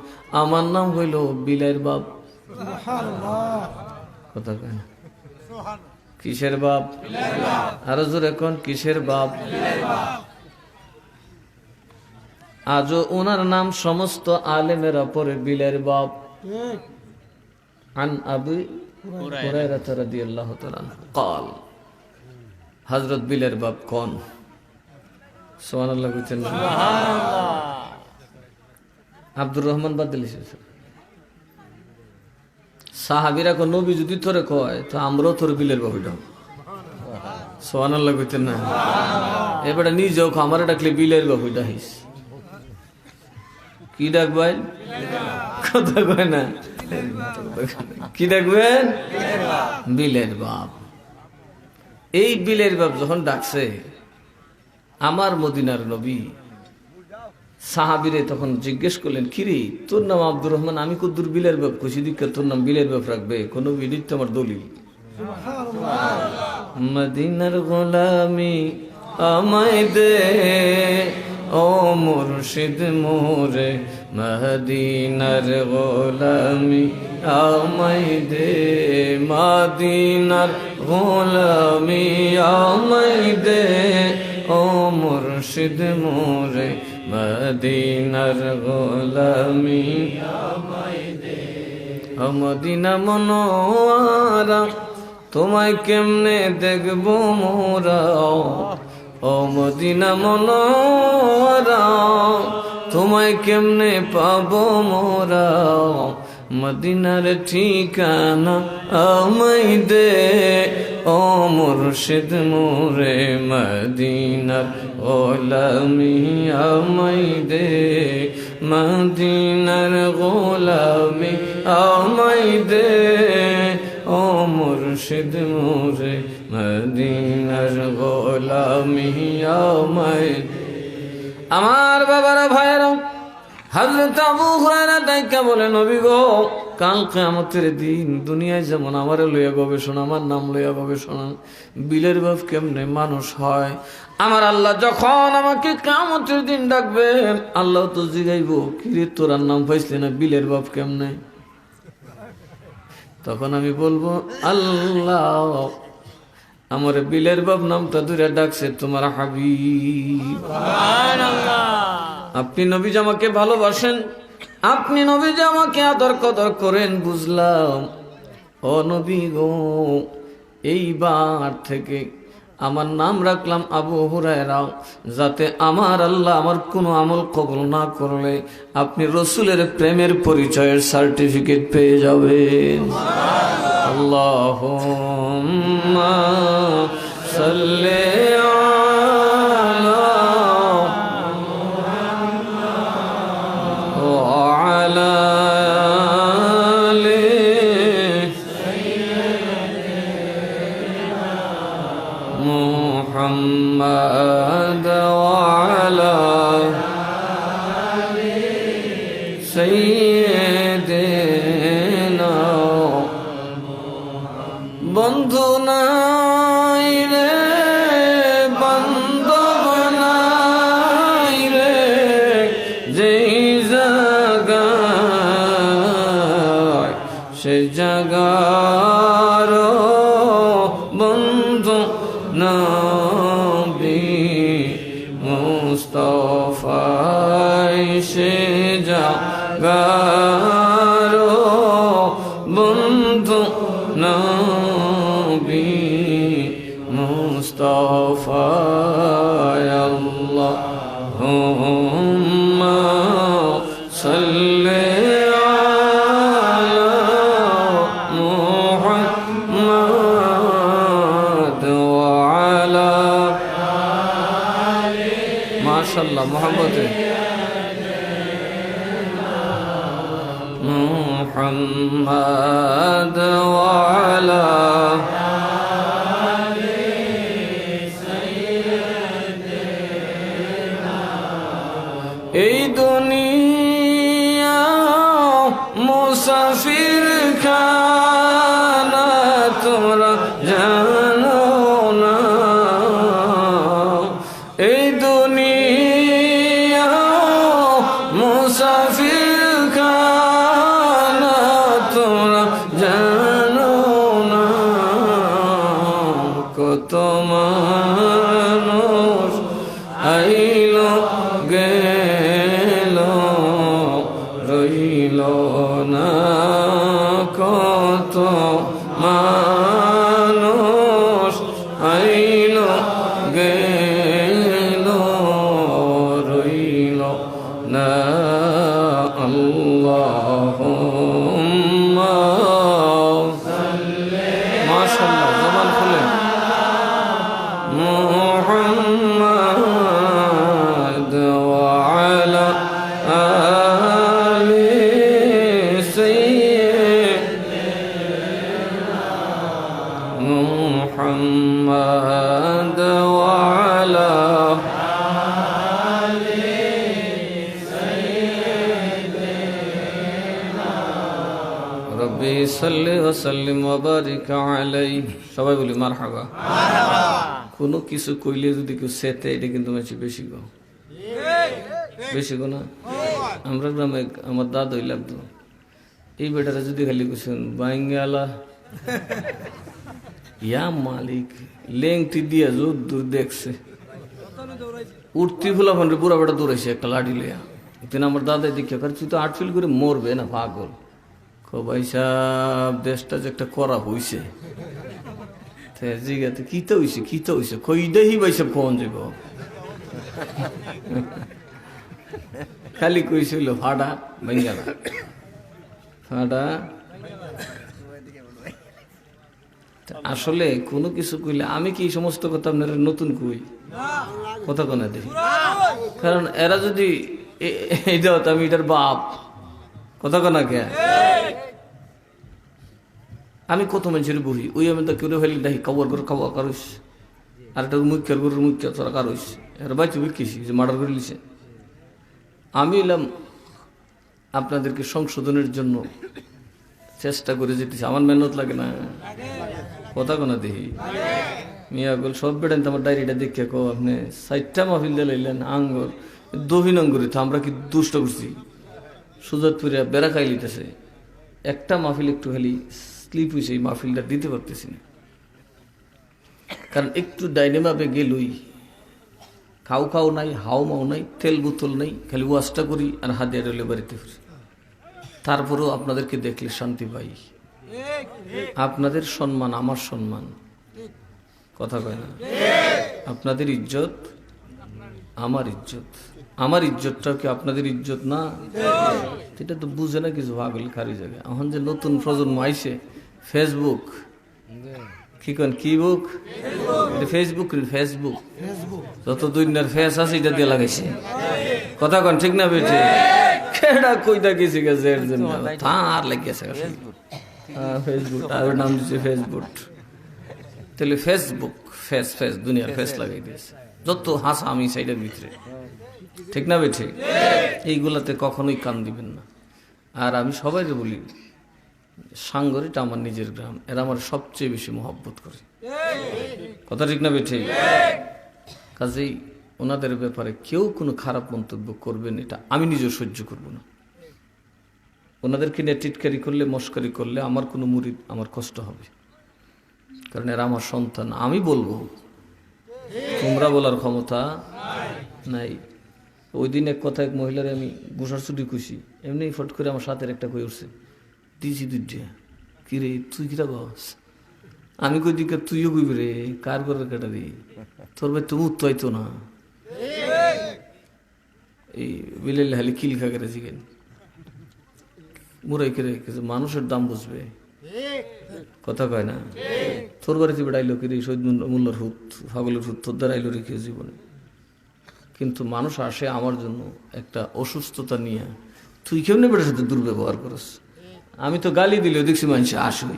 Speaker 1: আমার নাম হইল বিলের বাপ। কথা কয় না? কিসের বাপ? আরো জোরে কোন, কিসের বাপ? আজও ওনার নাম সমস্ত আলেমেরা পরে বিলের বাপ। আন আবি হুরায়রা রাদিয়াল্লাহু তাআলা قال, হযরত বিলের বাপ কোন? সুবহানাল্লাহ কইতেন না? আব্দুর রহমান বাদ দিলিস। সাহাবীরা কো, নবী যদি তোরে কয় তো আমরাও তোর বিলের বাপ হইতাম। সুবহানাল্লাহ কইতেন না? এবারে নিজেও আমারে ডাকলে বিলের বাপ হইতা হইস। কি ডাকবেন? কথা কয় না? কি ডাকবেন? বিলের বাপ। এই বিলের বাপ যখন ডাকছে আমার মদিনার নবী, সাহাবীরে তখন জিজ্ঞেস করলেন, কিরে তোর নাম আব্দুর রহমান, আমি কদ্দুর বিলের বাপ খুশি দিকে তোর নাম বিলের বাপ রাখবে? কোন বিলিত আমার দলিল। মদিনার গোলামি আমায় দে, ও মুর্শিদ মোরে, মদিনার গোলামি আমায় দে, মদিনার গোলামি আমায় দে, ও মুর্শিদ মোরে, মদিনার গোলামি আমায় দে। ও মদিনা মনোয়ারা, তোমায় কেমনে দেখবো মোরা, ও মদিনা মনোয়ারা, তোমায় কেমনে পাবো মোরা, মদিনার ঠিকানা আমায় দে, ও মুর্শিদ মোরে, মদিনার গোলামি আমায় দে, মদিনার গোলামি আমায় দে, ও মুর্শিদ মোরে, মদিনার গোলামি আমায় দে। আমার বাবারা ভাইয়েরা, হযরত আবু হুরায়রা ডাইকা বলে, নবী গো, কাল কিয়ামতের দিন দুনিয়ায় যেমন আমারে লইয়া গবেষণা, আমার নাম লইয়া গবেষণা, বিলের বাপ কেমনে মানুষ হয়? আমার আল্লাহ যখন আমাকে কিয়ামতের দিন ডাকবেন, আল্লাহ তো জিগাইব, কিরে তোর নাম পাইছলি না, বিলের বাপ কেমনে? তখন আমি বলবো, আল্লাহ আমার বিলের বাপ নামটা ধরে ডাকছে তোমার হাবিব। আপনি নবীজি আমাকে ভালোবাসেন, আপনি নবীজি আমাকে আদর কদর করেন, বুঝলাম। ও নবী গো, এইবার থেকে আমার নাম রাখলাম আবু হুরায়রা, যাতে আমার আল্লাহ আমার কোনো আমল কবুল না করলে আপনি রসুলের প্রেমের পরিচয়ের সার্টিফিকেট পেয়ে যাবেন। আল্লাহুম্মা সাল্লি محمد وعلى سيدنا বন্ধু নাই রে, বান্ধব নাই রে, যেই নবী মুস্তাফা আল্লাহুম্মা সাল্লি মাশাআল্লাহ মোহাম্মদে মুহাম্মদ ওয়া আলা এই দুনিয়া মুসাফির খানা তোমরা জানো না এই দুনিয়া মুসাফির খানা তোমরা জানো না কত মানুষ আইল গেল রইল না কত মানুষ আইল গেল রইল না আল্লাহুম্মা মাশাআল্লাহ জবান খুলে মুহাম্মদ ওয়া আলা আলি সাইয়্যিদিনা মুহাম্মদ ওয়া আলা রব্বি সাল্লি ওয়া সাল্লিম ওয়া বারিক আলাইহি সবাই বলি মারহাবা কোনো কিছু কইলে যদি কেউ সেতে এটা কিন্তু বেশি গো বেশি গো না আমরা গ্রামে আমার দাদা হই লাগতো এই বেটারা যদি খালি কুছেন বাঙ্গালা ইয়া মালিক লেংটি দিয়া জোর দূর দেখছে উঠতি ফুলা ফোন পুরা বেটা দৌড়াইছে একটা লাঠি লিয়া তিনি আমার দাদা দেখে তুই তো আট ফিল করে মরবে না পাগল ভাই সাহেব দেশটা যে একটা করা হইছে জিগাতে কিতা হইছে কই দেহি ভাই সাহেব কোন যাব খালি কইছিল ফাটা বাঙ্গালা ফাটা আসলে কোনো কিছু কইলে আমি কি এই সমস্ত কথা আপনারা নতুন কই কথা কোনা দেখি কারণ এরা যদি এইটা হতো আমি এটার বাপ কথা কোনা কে আমি কত মানুষের বহি ওই আমি তো কেউ হইলে দেখি কবর করে খাওয়া কারুস আর একটা মুখ্যের গরুর মুখ্য তোরা কারুস এর বাইচু বিকিছি যে মার্ডার করে লিছে আমি এলাম আপনাদেরকে সংশোধনের জন্য চেষ্টা করে যেতেছি আমার মেহনত লাগে না কথা কোনা দেখি মিয়া গোল সব বেড়েন তো আমার ডায়েরিটা দেখে কো আপনি 60টা মাহফিল দিয়ে লাইলেন আঙ্গুর দহিন আঙ্গুরি তো আমরা কি দুষ্ট করছি সুজাতপুরিয়া বেড়া খাই লিতেছে একটা মাহফিল একটু খালি স্লিপ হয়েছে এই মাহফিলটা দিতে পারতেছি না কারণ একটু ডাইনেমাপে গেলই খাও নাই হাও মাও নাই তেল বোতল নাই খালি ওয়াশটা করি আর হাত দিয়ে রেলে বাড়িতে ফিরি তারপরেও আপনাদেরকে দেখলে শান্তি পাই আপনাদের সম্মান আমার সম্মান কথা কয় না আপনাদের ইজ্জত আমার ইজ্জতটাও কি আপনাদের ইজ্জত না এটা তো বুঝে না কিছু ভাগল খারি জায়গায় এখন যে নতুন প্রজন্ম আইছে ফেসবুক কি কন কি বুক ফেসবুক যত দুনিয়ার ফেস আছে এটা দিয়ে লাগাইছে কথা কন ঠিক না বেঠে কেডা কইতা গেছে গেছে এর জন্য তার লাগিয়েছে ফেসবুক আর নাম দিছে ফেসবুক তাহলে ফেসবুক ফেস দুনিয়ার ফেস লাগাই দিয়েছে যত হাসা আমি সাইডের ভিতরে ঠিক না বেঠে এইগুলাতে কখনোই কান দিবেন না আর আমি সবাই বলি সাঙ্গরিটা আমার নিজের গ্রাম এরা আমার সবচেয়ে বেশি মহব্বত করে কথা ঠিক না বেঠে কাজেই ওনাদের ব্যাপারে কেউ কোনো খারাপ মন্তব্য করবেন এটা আমি নিজেও সহ্য করব না ওনাদেরকে নিয়ে টিটকারি করলে মস্কারি করলে আমার কোনো মুরিদ আমার কষ্ট হবে কারণ এরা আমার সন্তান আমি বলবো তোমরা বলার ক্ষমতা নাই ওই দিন এক কথা এক মহিলার আমি গোসার ছুটি খুশি এমনি ফট করে আমার সাথের একটা কই উঠছে দিয়েছি দুইটা কিরে তুই কিরা বস? আমি কই দিকে তুইও কইবি রে, কার ঘরের কাটারি? তোর ভাই তুমি উত্তরাইতো না। এই বিলেল হালি কিল খা করে জিগেন মুরাই করে মানুষের দাম বুঝবে, কথা কয় না। তোর বাড়িতে বেড়াইলো কি রে শহীদ মোল্লার হুত, ফাগলের হুত তোর দ্বারা আইলো রেখে জীবনে। কিন্তু মানুষ আসে আমার জন্য একটা অসুস্থতা নিয়ে, তুই কেমনে বেটার সাথে দুর্ব্যবহার করস? আমি তো গালি দিলেও দেখছি মানুষ আসবে,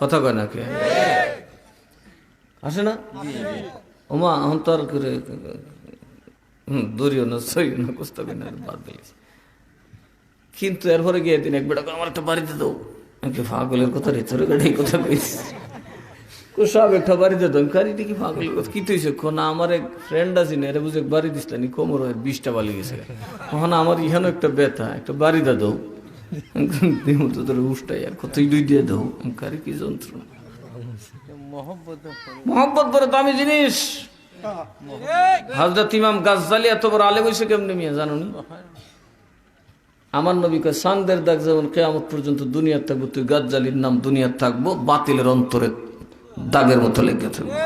Speaker 1: কথা কয় না, কে আসে না? ওমা এখন তো আর করে দরিও না সইও না কুস্তা না বাদ দিলিস। কিন্তু এরপরে গিয়ে দিন এক বেটা আমার একটা বাড়িতে দাও, আমি ফাগলের কথা রে তোর গাড়ি কথা কইস সব একটা বাড়িতে দাও কারি দেখি ফাগলের কথা কি তুইছে না। আমার এক ফ্রেন্ড আছে না, এরা বুঝে বাড়ি দিসলানি কোমর 20টা বালি গেছে, ওখান আমার ইহানো একটা ব্যথা, একটা বাড়িতে দাও তো তোর উষ্টাই আর কতই দুই দিয়ে দাও কারি কি যন্ত্রণা। মোহাম্মত বড় দামি জিনিস। হযরত ইমাম গাজ্জালী এত বড় আলেম হইছে কেমনে মিয়া জানো নি? আমার নবী কয় চাঁদের দাগ যেমন কিয়ামত পর্যন্ত দুনিয়ার থাকবো, তুই গাজ্জালীর নাম দুনিয়ার থাকবো বাতিলের অন্তরে দাগের মতো লেগে থাকবে।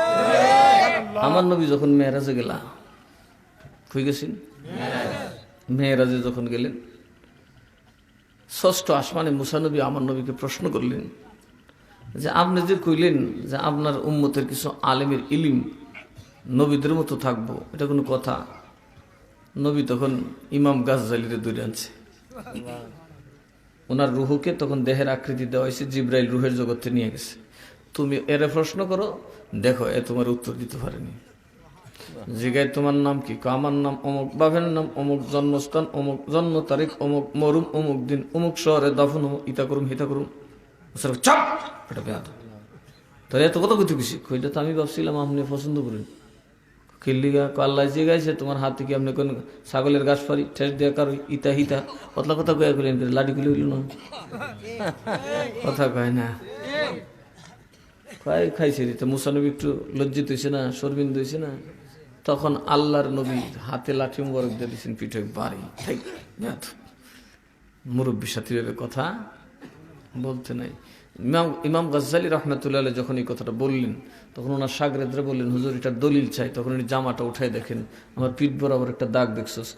Speaker 1: আমার নবী যখন মেরাজে গেলা, কই গেছেন? মেরাজে যখন গেলেন, ষষ্ঠ আসমানে মুসা নবী আমার নবীকে প্রশ্ন করলেন যে আপনি যে কইলেন যে আপনার উম্মতের কিছু আলেমের ইলিম নবীদের মতো থাকবো, এটা কোনো কথা? নবী তখন ইমাম গাজ্জালীরে দূরে আনছে, ওনার রুহুকে তখন দেহের আকৃতি দেওয়া হয়েছে, জিব্রাইল রুহের জগতে নিয়ে গেছে। তুমি এর প্রশ্ন করো, দেখো এ তোমার উত্তর দিতে পারেনি। জিগায় তোমার নাম কি? আমার নাম অমুক, বাপের নাম অমুক, জন্মস্থান অমুক, জন্ম তারিখ অমুক, মরুম অমুক দিন, অমুক শহরে দাফন অমুক, ইতা করুম হিতা করুম। চাপ, এটা বেয়াদ। তাহলে এত কথা কইতে গেছি, কইটা তো আমি ভাবছিলাম আপনি পছন্দ করেন। কিল্লিগা আল্লাহ জিগাইছে তোমার হাতে কি আপনি কোন ছাগলের গাছ পারি ঠেস দিয়া কারো ইতা হিতা পতলা কথা কয়ে গেলেন, লাডি গুলি হইল না, কথা কয় না। খাইছে রে, মুসানবী একটু লজ্জিত হয়েছে না, শর্মিন্দ হয়েছে না। তখন আল্লাহর নবী হাতে লাঠি মুবারক দিয়ে দিয়েছেন, পিঠে বাড়ি। মুরব্বীর সাথে কথা বলতে নাই। ইমাম গাজ্জালী রহমতুল্লাহ যখন এই কথাটা বললেন, তখন ওনার শাগরেদরা বললেন, হুজুর এটার দলিল চাই। তখন উনি জামাটা উঠাই দেখেন, আমার পিঠ বরাবর একটা দাগ দেখছস?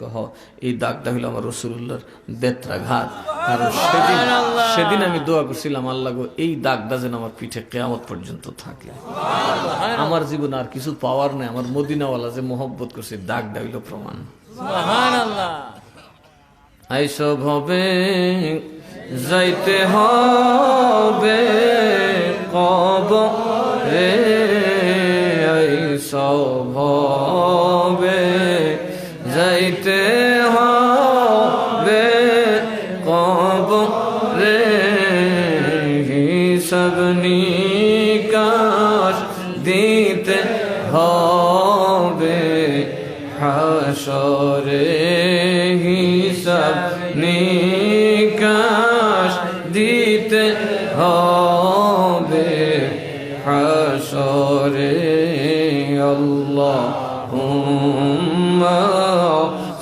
Speaker 1: এই দাগটা হইল আমার রাসূলুল্লাহর বেত্রাঘাত। কারণ সেদিন আমি দোয়া করছিলাম, আল্লাহ গো এই দাগটা যেন আমার পিঠে কিয়ামত পর্যন্ত থাকে। আমার জীবনে আর কিছু পাওয়ার নাই, আমার মদিনাওয়ালা যে মহব্বত করছে দাগটা হইল প্রমাণ। সুবহানাল্লাহ। আইসব হবে যাইতে হবে কবরে, আইসব হবে যাইতে হবে কবরে, হিসাব নিকাশ দিতে হবে হাশরে, হিসাব নিকাশ দিতে হবে হাশরে। আল্লাহুম্মা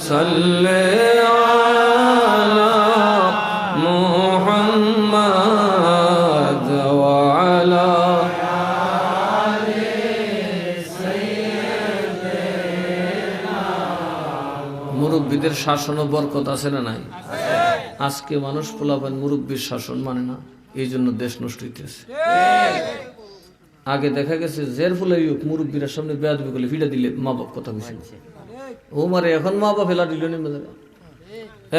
Speaker 1: সাল্লি আলা মুহাম্মাদ ওয়া আলা আলি সাইয়্যিদিনা। মুরব্বীদের শাসন ও বরকত আছে না নাই? আজকে মানুষ পোলাপান মুরব্বীর শাসন মানে না, এই জন্য দেশ নষ্ট হইতেছে। আগে দেখা গেছে জের ফুলে মুরব্বীর সামনে বেয়াদবি করলে ফিটা দিলে মা বাপ কথা বুঝে ও মারে, এখন মা বাপ ফেলা দিল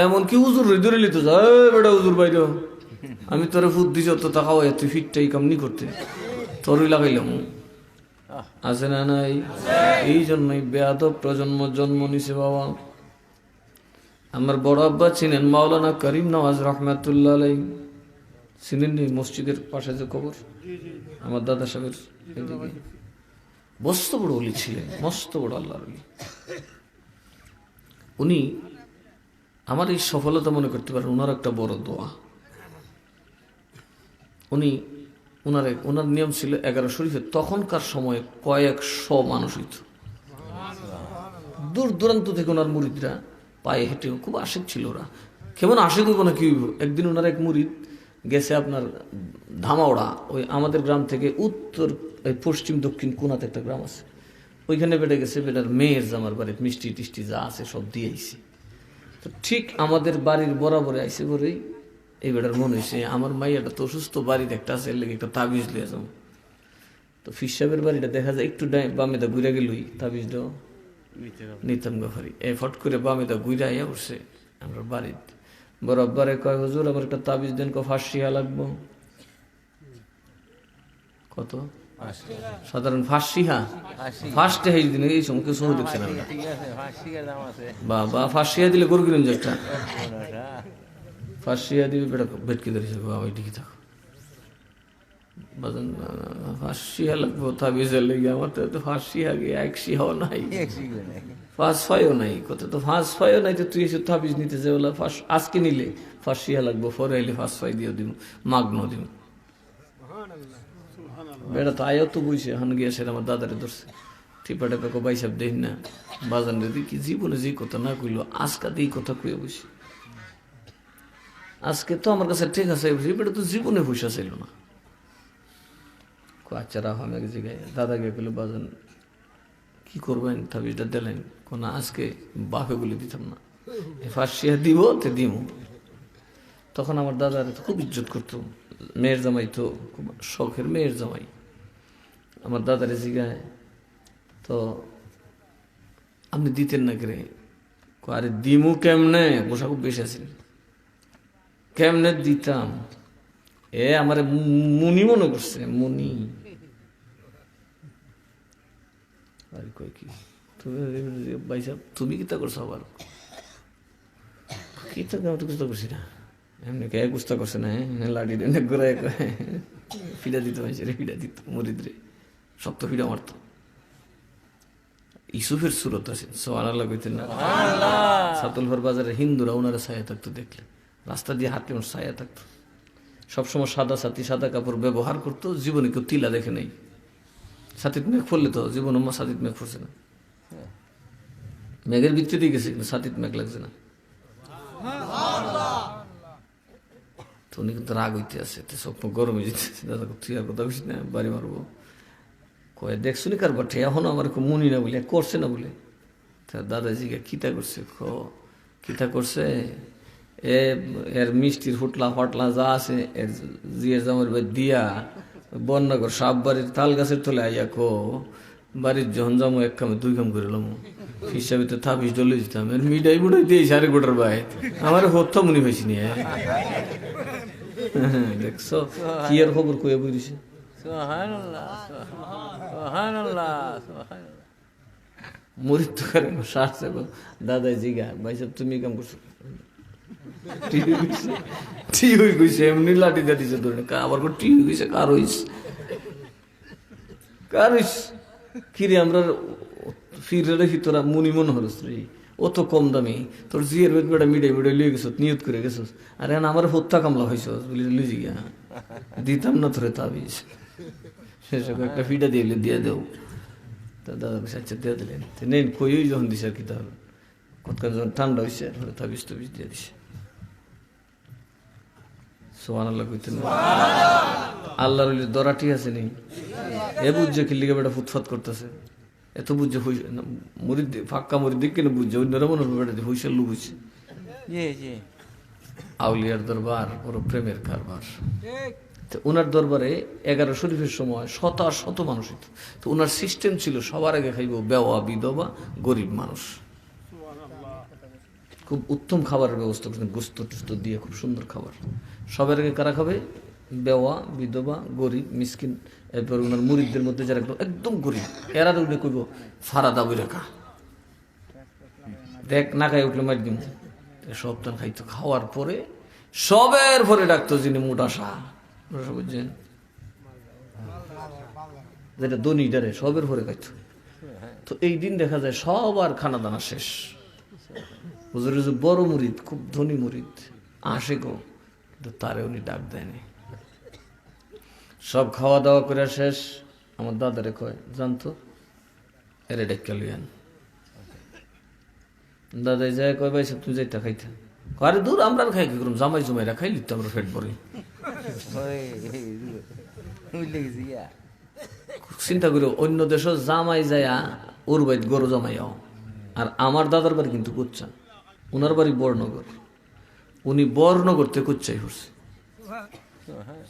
Speaker 1: এমন কি হুজুর ধরে লিত বেটা হুজুর বাইর, আমি তোরে ফুট দিছ তো তাকাও তুই ফিটটাই কামনি করতে তোরই লাগাইলাম, আছে না নাই? এই জন্যই বেয়াদব প্রজন্ম জন্ম নিছে বাবা। আমার বড় আব্বা ছিলেন মাওলানা করিম নওয়াজ রহমাতুল্লাহ আলাইহি, ছিলেন নি মসজিদের পাশে যে কবর আমার দাদা সাহেবের এদিকে, মস্ত বড় ওলি ছিলেন, মস্ত বড় আল্লাহর ওলি। উনি আমার এই সফলতা মনে করতে পারেন ওনার একটা বড় দোয়া। উনি ওনার নিয়ম ছিল 11 শরীফে তখনকার সময়ে কয়েকশো মানুষ হইত, দূর দূরান্ত থেকে ওনার মুরিদরা পায়ে হেঁটে, খুব আশিক ছিল ওরা। কেমন আশিক হইব না কি হইব? একদিন ওনার এক মুরিদ গেছে আপনার ধামাওড়া, ওই আমাদের গ্রাম থেকে উত্তর পশ্চিম দক্ষিণ কোনাতে একটা গ্রাম আছে, ওইখানে বেড়ে গেছে। বেটার মেয়ের জামার বাড়িতে মিষ্টি টিষ্টি যা আছে সব দিয়ে আইসি। তো ঠিক আমাদের বাড়ির বরাবরে আইসে বলেই এই বেটার মনে হয়েছে আমার মাইয়াটা তো অসুস্থ, বাড়িতে একটা আছে, লেগে একটা তাবিজ লিয়ে যাবো। তো ফির সাহেবের বাড়িটা দেখা যায় একটু বামে দা ঘুরে গেলই তাবিজটাও নিতাম গাফারি ফট করে বামে দা ঘুরে আইয়া উঠছে আমরা বাড়িতে। বরাবরে কয় হুজুর আমার একটা তাবিজ দেন, ফাঁসিয়া লাগবো। কত সাধারণ ফাঁসিহা ফার্স্টে হেই দিন এই সময় কেউ সময় দেখছে না বাবা। ফাঁসিয়া দিলে গরু কিনুন যে একটা ফাঁসিয়া দিবে বেটা ভেটকে ধরেছে বাবা, ওই দিকে থাকো ফাঁসিয়া লাগবো তাবিজের লেগে। আমার তো ফাঁসিয়া গিয়ে একশি হওয়া নাই, ফাঁস ফাইও নাই, কত তো ফাঁস ফাইও নাই। তো তুই এসে তাবিজ নিতে যে বলা আজকে নিলে ফাঁসিয়া লাগবো, পরে আইলে ফাঁস ফাই দিয়ে দিব, মাগ্ন দিব। বেটা তো আয়ও তো বুঝছে, হান গিয়া সে আমার দাদারে ধরছে টিপা টেপা কো ভাই সাহেব দেখি না বাজান যদি কি জীবনে যে কথা না কইলো আজকে এই কথা কইয়া বুঝি। আজকে তো আমার কাছে ঠিক আছে, বেটা তো জীবনে পয়সা ছিল না। আচ্ছা রাহ, আমি এক জায়গায় দাদা গিয়ে কইলো বাজান কি করবেন, তাবিজটা দিলেন কোন আজকে বাপে বলে দিতাম না, ফাঁসিয়া দিব তে দিব। তখন আমার দাদার খুব ইজ্জত করতো, মেয়ের জামাই তো খুব শখের মেয়ের জামাই। আমার দাদারে জিগায় তো আপনি দিতেন না করে, আরে দিমু কেমনে, পোশাক খুব বেশি আছে, কেমনে দিতাম। আমার মুনি মনে করছে, মুনি আর কই কি ভাই সাহেব তুমি কিতা করছো, আবার কিতা গুস্তা করছি না, এমনি কে গুস্তা করছে না, লাঠি ঘুরাই ফিডা দিত, ফিডা দিত মরিদরে শক্ত ফিডা মারত। ইসুফের সুরত আছে সোয়ানাল্লাহ কইতেন না, সাতুলভর বাজারে হিন্দুরা ওনারা ছায়া থাকতো, দেখলে রাস্তা দিয়ে হাঁটলে ওনার ছায়া থাকতো। সবসময় সাদা সাথী সাদা কাপড় ব্যবহার করতো, জীবনে কেউ তিলা দেখে নেই। সাথীত মেঘ পড়লে তো জীবন সাথীত মেঘ পড়ছে না, মেঘের ভিতরে দিয়ে গেছে কিন্তু সাথীত মেঘ লাগছে না। তো উনি কিন্তু রাগ হইতে আছে, সব গরমে যেতেছে, দাদা তুই আর কথা বলছিস না, বাড়ি মারবো। কয়ে দেখছো নি কারবার এখনো আমার খুব মনি না বলে করছে না বলে। তা দাদাজিকে কিতা করছে, কিতা করছে, এর মিষ্টির ফুটলা ফাটলা যা আছে এর জিয়ে জামার দিয়া বন্যাগর সাপ বাড়ির তাল গাছের তলে আইয়া বাড়ির যখন যাবো এক কামে দুই কাম করে এলাম হিসাবে তো থাপিস ডলে দিতাম, এর মিডাই বুড়াই দিয়ে সাড়ে গোটার বাই আমার হত্যা মনে হয়েছি নি। দেখছো কি আর খবর কয়ে বুঝিস, মরিত তো করে শ্বাস দাদাই জিগা ভাই সাহেব তুমি কাম করছো, ঠিক হয়ে গেছে এমনি লাঠি দিয়ে দিছে ধরে, আবার ঠিক হয়ে গেছে কার হইস কার হইস কিরে আমরা ফিরে রেখি তোরা মুনি মনে হরস রে, ও তো কম দামি তোর জিয়ের বেদ বেটা মিডে মিডে লিয়ে গেছ নিয়ত করে গেছিস, আরে আমার হত্যা কামলা হয়েছ বলি লুজি গিয়া দিতাম না তোরে তাবিজ, শেষে একটা ফিটা দিয়ে দিয়ে দেও। তা দাদা আচ্ছা দিয়ে দিলেন, নেন কই যখন দিছে আর কি, তাহলে কতক্ষণ যখন ঠান্ডা হয়েছে তাবিজ তাবিজ দিয়ে দিছে। সুবহানাল্লাহ কইতেন আল্লাহর দরাটি আছে নেই, এ বুঝছে কি লিগে বেটা ফুটফাত করতেছে, এত বুঝছে মরিদ ফাঁকা মরিদ দিক কেন বুঝছে, অন্যরা মনে হবে বেটা হুইসের লু বুঝছে। আউলিয়ার দরবার বড় প্রেমের কারবার। ওনার দরবারে 11 শরীফের সময় শত আর শত মানুষ হইত। তো ওনার সিস্টেম ছিল সবার আগে খাইব বেওয়া বিধবা গরিব মানুষ, খুব উত্তম খাবারের ব্যবস্থা করছেন, গোস্ত টোস্ত দিয়ে খুব সুন্দর খাবার। সবার আগে কারা খাবে, বেওয়া বিধবা গরিব মিসকিন, এরপর ওনার মুরিদদের মধ্যে যারা একদম গরিব এরা উঠে কইব ফারাদা বই রেখা দেখ না খাই উঠলে মার দিম, সব তান খাইতো। খাওয়ার পরে সবের পরে ডাকতো যিনি মোটাসা, বুঝছেন যেটা দনিটারে সবের পরে খাইত। তো এই দিন দেখা যায় সবার খানা দানা শেষ, হুজুরের যে বড় মুরিদ খুব ধনী মুরিদ আসে গো, কিন্তু তারে উনি ডাক দেয়নি। সব খাওয়া দাওয়া করে শেষ, আমার দাদারে কয় জানতো এরে ডেক্কা লইয়ান। দাদাই যায় কয় ভাই তুমি যাইতা খাইতা, আরে দূর আমরা খাই কি করুম, জামাই জমাইরা খাইলি তো আমরা পেট ভরে, চিন্তা করি অন্য দেশ জামাই যায়া ওর বাড়ি গরু জমাইয়াও, আর আমার দাদার বাড়ি কিন্তু কুচ্চা, ওনার বাড়ি বড়নগর, উনি বড়নগর থেকে কুচ্চাই করছে।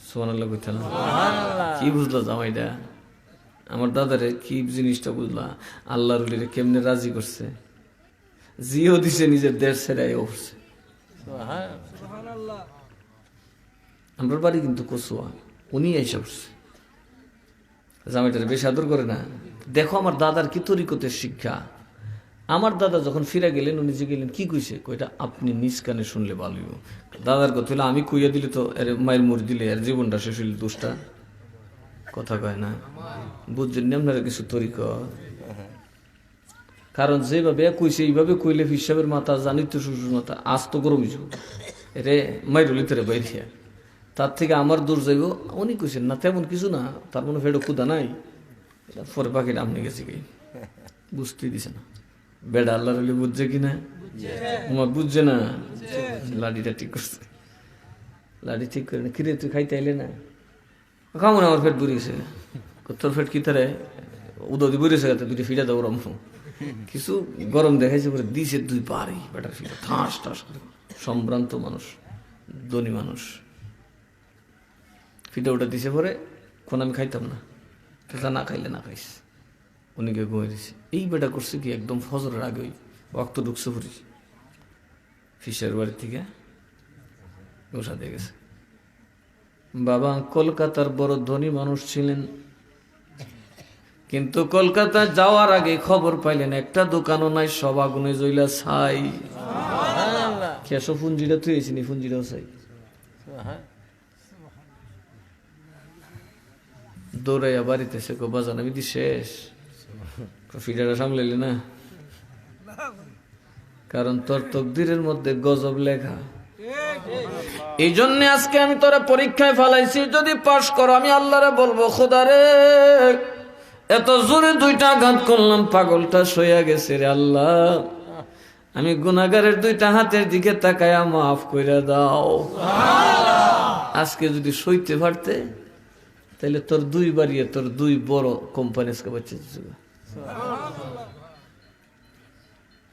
Speaker 1: সুবহানাল্লাহ কইতে না? কি বুঝলো জামাইটা? আমার দাদারে কি জিনিসটা বুঝলা? আল্লাহর ওলিরে কেমনে রাজি করছে, জিও দিছে, নিজের দেশ ছেড়ে উঠছে। আমার বাড়ি কিন্তু কচুয়া, উনি এসে উঠছে। জামাইটারে বেশ আদর করে না। দেখো আমার দাদার কি তরিকতের শিক্ষা। আমার দাদা যখন ফিরে গেলেন, উনি যে গেলেন, কি কইছে? কইটা আপনি নিজ কানে শুনলে ভালো হইব। দাদার কথা হইলে আমি কইয়া দিলে তো এর মায়ের মুড়ি দিলে এর জীবনটা শেষ হইল, দোষটা কথা কয় না। বুঝছেন না আপনারা কিছু তরিকা? কারণ যেভাবে কইছে এইভাবে কইলে হিসাবের মাথা, জানি তো শ্বশুর মাথা আজ তো গরম হইব, এরে মাইর লিতে বাইরিয়া, তার থেকে আমার দূর যাইব। উনি কইছেন না তেমন কিছু না, তার মনে ফেডো ক্ষুদা নাই, পরে পাখিটা আপনি গেছে কি বুঝতেই দিছে না। বেড়া আল্লাহ রলি বুঝছে কিনা? তোমার বুঝছে না। লাঠিটা ঠিক করছে, লাঠি ঠিক করে না। কিরে তুই খাইতে আইলে না? কেমন আমার পেট বুড়িয়েছে। তোর পেট কি তারে উদি বুড়িয়েছে, দুটি ফিটা দাও ওরম কিছু গরম দেখাইছে, করে দিছে দুই বাড়ি বেটার ফিটা ঠাস ঠাস করে। সম্ভ্রান্ত মানুষ, ধনী মানুষ, ফিটা ওটা দিছে। পরে কোন আমি খাইতাম না, না খাইলে না খাইস, উনিকে ঘুমিয়ে দিছে। এই বেটা করছে কি একদম ফজরের আগে রক্ত ঢুকছে পড়ি ফিসের বাড়ি থেকে বসা দিয়ে গেছে। বাবা কলকাতার বড় ধনী মানুষ ছিলেন, কিন্তু কলকাতা যাওয়ার আগে খবর পাইলেন একটা দোকানও নাই, সব আগুনে জ্বলা ছাই। খেসো পুঞ্জিটা তুইছি নি, পুঞ্জিটাও চাই। দৌড়াইয়া বাড়িতে সে বাজান আমি দি শেষ, ফিডাটা সামলাইলি না, কারণ তোর তকদিরের মধ্যে গজব লেখা। এই জন্য আজকে আমি তোরা পরীক্ষায় ফেলাইছি, যদি পাশ করো আমি আল্লাহরে বলবো, খোদা রে এত জোরে দুইটা আঘাত করলাম, পাগলটা সইয়া গেছে রে আল্লাহ, আমি গুনাহগারের দুইটা হাতের দিকে তাকায়া মাফ কইরা দাও। আজকে যদি সইতে পারতে তাহলে তোর দুই বাড়িয়ে তোর দুই বড় কোম্পানি আজকে বাচ্চা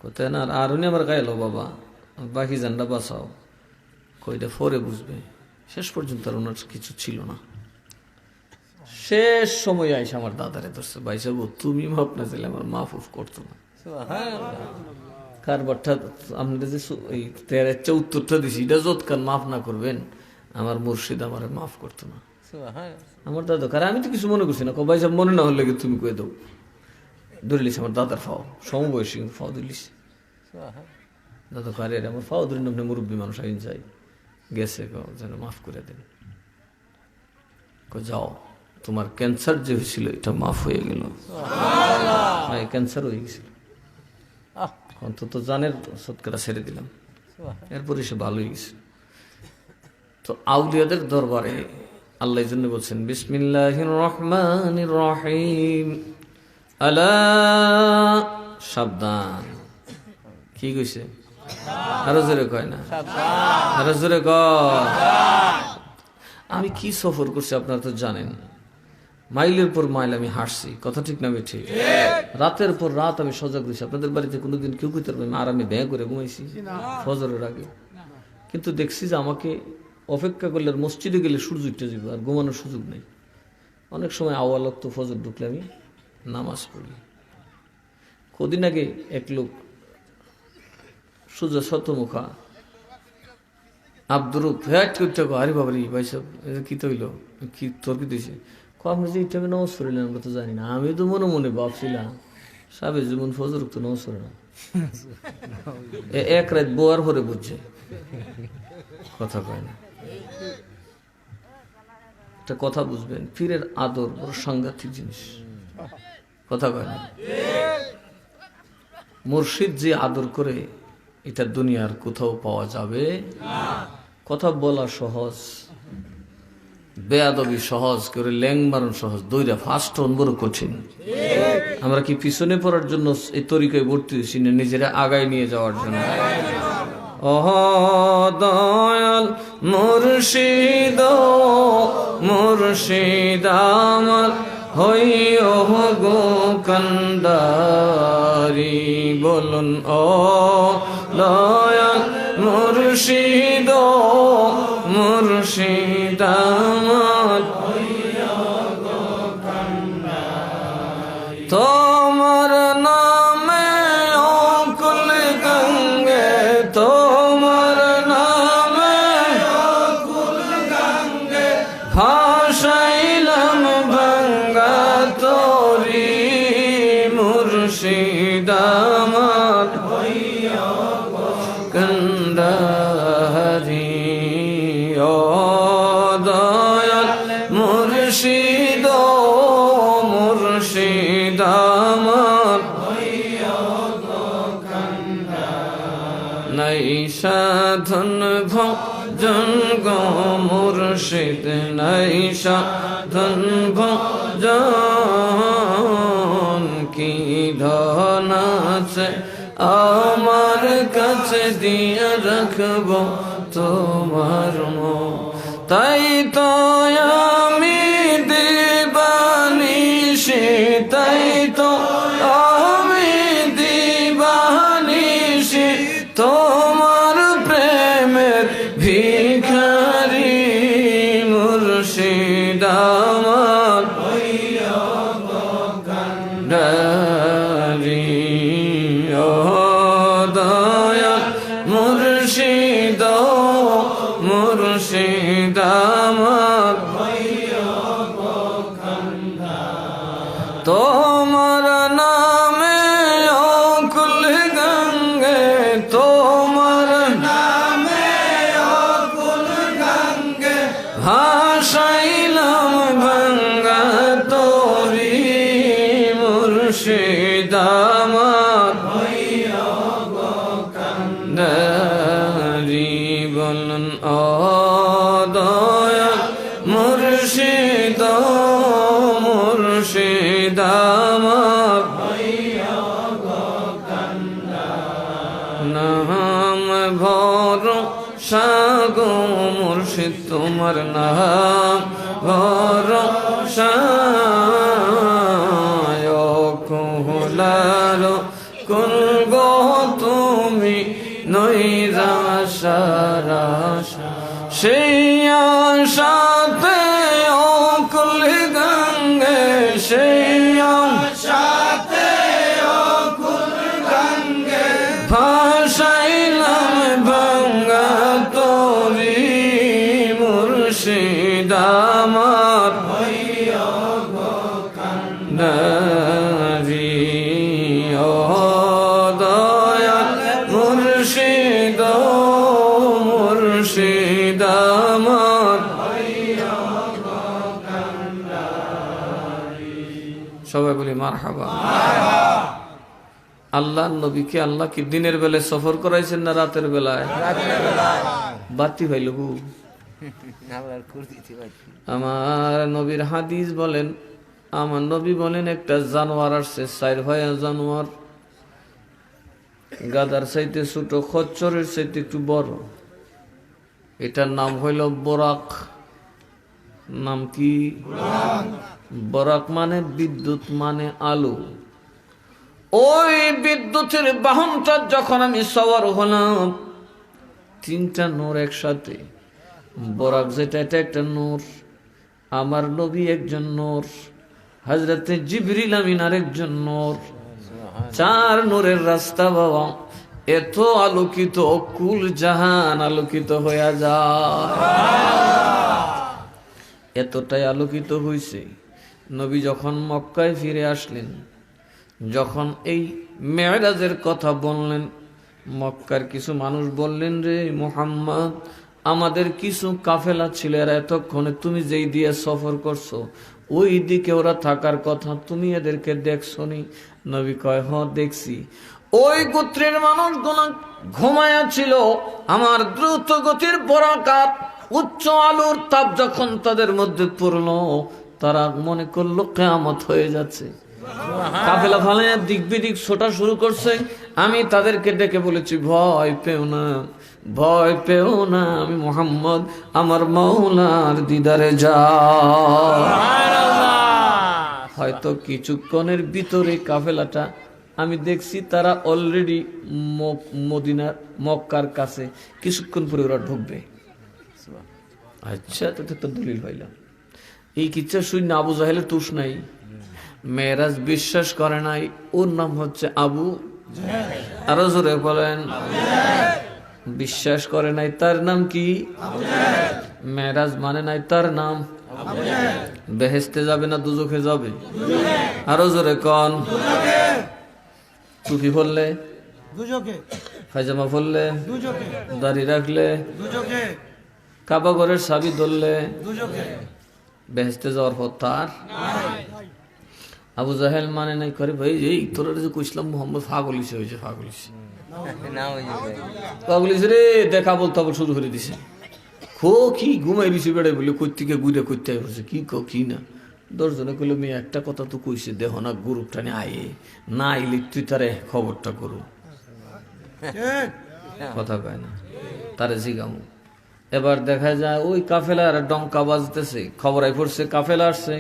Speaker 1: কোথায় না। আর উনি আমার গাইলো, বাবা বাকি জানটা বাঁচাও, কইটা পরে বুঝবে। শেষ পর্যন্ত আর ওনার কিছু ছিল না। শেষ সময় আইসা আমার দাদারে ধরছে, ভাই সাহেব তুমি মাফ না চাইলে আমার মাফ উফ করতো না। কারবারটা আপনাদের যে এই 73টা দিছি, এটা যৎকান মাফ না করবেন, আমার মুর্শিদ আমার মাফ করতো না। আমার দাদা কারণ আমি তো কিছু মনে করছি না, ভাই সাহেব মনে না হলে তুমি কয়ে দাও, ধরিলিস আমার দাদার ফাও, সমবয়সী ফাও ধরিলিস। দাদা কারে আমার ফাও ধরি না, মুরব্বী মানুষ আইন যাই গেছে, যেন মাফ করে দেন। যাও তোমার ক্যান্সার যে হয়েছিল এটা মাফ হয়ে গেল। ক্যান্সার হয়ে গেছিল, অন্তত জানের সৎকারা ছেড়ে দিলাম, এরপরে সে ভালো হয়ে গেছে। তো আউলিয়াদের দরবারে আল্লাহ জন্য বলছেন বিসমিল্লাহির রহমানির রহিম, আলা সাবধান। কি কইছে? আরো জোরে কয় না, আরো জোরে কয়। আমি কি সফর করছি আপনারা তো জানেন, মাইলের পর মাইল আমি হাঁটছি, কথা ঠিক না ঠিক? রাতের পর রাত আমি সজাগ রয়েছি। আপনাদের বাড়িতে কোনোদিন কেউ কইতে পারবে আমি আরামে ব্যয় করে ঘুমাইছি ফজরের আগে? কিন্তু দেখছি যে আমাকে অপেক্ষা করলে মসজিদে গেলে সূর্য উঠতে যাবে, আর ঘুমানোর সুযোগ নেই। অনেক সময় আওয়ালক তো ফজর ঢুকলে আমি নামাজ পড়ি। কদিন আগে এক লোক সোজা শতমুখা আব্দুর ফ্যাট করতে আরে বাবারি ভাই সব কি তৈল কি তোর কি দিয়েছে? আমরা যে ইটাকে নামাজ পড়িলাম আমরা তো জানি না। আমি তো মনে মনে ভাবছিলাম সাবে যেমন ফজর তো নামাজ পড়ে না, এক রাত বোয়ার পরে বুঝছে, কথা কয় না। একটা কথা বুঝবেন, পীরের আদর বড় সাংঘাতিক জিনিস, কথা কয় না। মুর্শিদ যে আদর করে এটা দুনিয়ার কোথাও পাওয়া যাবে না। কথা বলা সহজ, বেয়াদবি সহজ, করে ল্যাং মারণ সহজ, দইরা ফার্স্ট হন বড় কঠিন। আমরা কি পিছনে পড়ার জন্য এই তরিকায় ভর্তি হয়েছি না নিজেরা আগায় নিয়ে যাওয়ার জন্য? ও দয়াল মুর্শিদ মুর্শিদ আমার হইও গো কান্ডারি বলুন ও দয়াল মুর্শিদ মুর্শিদ আমার তোমার নামে অকুল গঙ্গে তোমার নামে অকুল গঙ্গে ভাসাইলাম গঙ্গা তোরি মুর্শিদ আমার কান্ডারি ও দয়াল মুর্শিদ মুর্শিদ আমার নাই সাধন ভজন গো মুর্শিদ নাই সাধন ভজন কি ধন আছে আমার কাছে দিয়ে রাখব তোমার মন তাই তো আমি দিবানিশি তাই তো আমি দিবানিশি তোমার প্রেমের ভিখারি মুর্শিদ আমার কান্ডারি ও দয়াল মুর্শিদ মুর্শিদ আমার তোমার নামে অকুল গঙ্গে তোমার নামে অকুল গঙ্গে ভাসাইলাম গঙ্গা তোরি মুর্শিদ আমার কান্ডারি বলুন ও দয়াল মুর্শিদ মুর্শিদ আমার নাম ভরসা গো মুর্শিদ তোমার নাম ভরসা কুলার কুল গো তুমি নৈরাশারাশ সেই আশাতে অকুল গঙ্গে সেই আশাতে অকুল গঙ্গে ভাসাইলাম গঙ্গা তোরি মুর্শিদ আমার কান্ডারি ও দয়াল মুর্শিদ মুর্শিদ আমার সবাই বলি মারহাবা আল্লাহ নবীকে আল্লাহ কি দিনের বেলায় সফর করাইছেন না রাতের বেলায় বাতি ভাইল আমার নবীর হাদিস বলেন আমার নবী বলেন একটা জানোয়ার আসছে চার ভাইয়া জানোয়ার গাদার চাইতে ছোট খচ্চরের চাইতে একটু বড় এটার নাম হইল বরাক নাম কি বরাক মানে বিদ্যুৎ মানে আলো ওই বিদ্যুতের বাহনটা যখন আমি সওয়ার হলাম তিনটা নূর একসাথে বরাক যেটা এটা একটা নূর আমার নবী একজন নূর হযরতে জিবরিল আমিন আরেকজন নূর চার নূরের রাস্তা বাবা এত আলোকিত কুল জাহান আলোকিত হয়ে যায় এতটাই আলোকিত হয়েছে নবী যখন মক্কায় ফিরে আসলেন যখন এই মেরাজের কথা বললেন মক্কার কিছু মানুষ বললেন রে মুহাম্মদ আমাদের কিছু কাফেলা ছিল এরা এতক্ষণে তুমি যেই দিয়ে সফর করছো ওই দিকে ওরা থাকার কথা তুমি এদেরকে দেখছো নি নবী কয় হ দেখছি ওই গোত্রের মানুষগুলো ঘুমায়া ছিল আমার দ্রুত গতির বরাকাত উচ্চ আলোর তাপ যখন তাদের মধ্যে পড়লো তারা মনে করলো কিয়ামত হয়ে যাচ্ছে কাফেলা ফালায়া দিক বিদিক ছোটা শুরু করছে আমি তাদেরকে ডেকে বলেছি ভয় পেও না ভয় পেও না, আমি মুহাম্মদ আমার মাওলার দিদারে যাও। হয়তো কিছুক্ষণের ভিতরে কাফেলাটা আমি দেখছি তারা অলরেডি মদিনার মক্কার কাছে, কিছুক্ষণ পরে ওরা ঢুকবে। আচ্ছা, তো দলিল পাইলাম। এই কিচ্ছা শুনে আবু জাহেলের তুষ নাই, মেরাজ বিশ্বাস করে নাই, ওর নাম হচ্ছে আবু। আরো জোরে বলেন। বিশ্বাস করে নাই, তার নাম কি? মেরাজ মানে নাই, তার নাম। বেহেশতে যাবে না দুজখে যাবে? আরো জোরে কন। টুপি পরলে দুজখে, পায়জামা পরলে দুজখে, দাড়ি রাখলে দুজখে, কাবা ঘরের চাবি ধরলে দুজখে, বেহেশতে যাওয়ার পর তার। আবু জাহেল মানে নাই, করে ভাই এই তোরা যে কইছিলাম মোহাম্মদ পাগলিছে হয়েছে, পাগলিছে পাগলিছে রে, দেখা বলতে আবার শুরু করে দিছে। খো কি ঘুমাই দিছে বেড়াই বলে, কই থেকে ঘুরে করতে বলছে, কি কি না। 10 জনে কইল, মেয়ে একটা কথা তো কইছে, দেহ না গ্রুপটা নিয়ে আয়ে না আইলে তুই তারে খবরটা করু। কথা কয় না, তারে জিগামু। এবার দেখা যায় ওই কাফেলার ডঙ্কা বাজতেছে, খবর আই পড়ছে কাফেলা আসছে।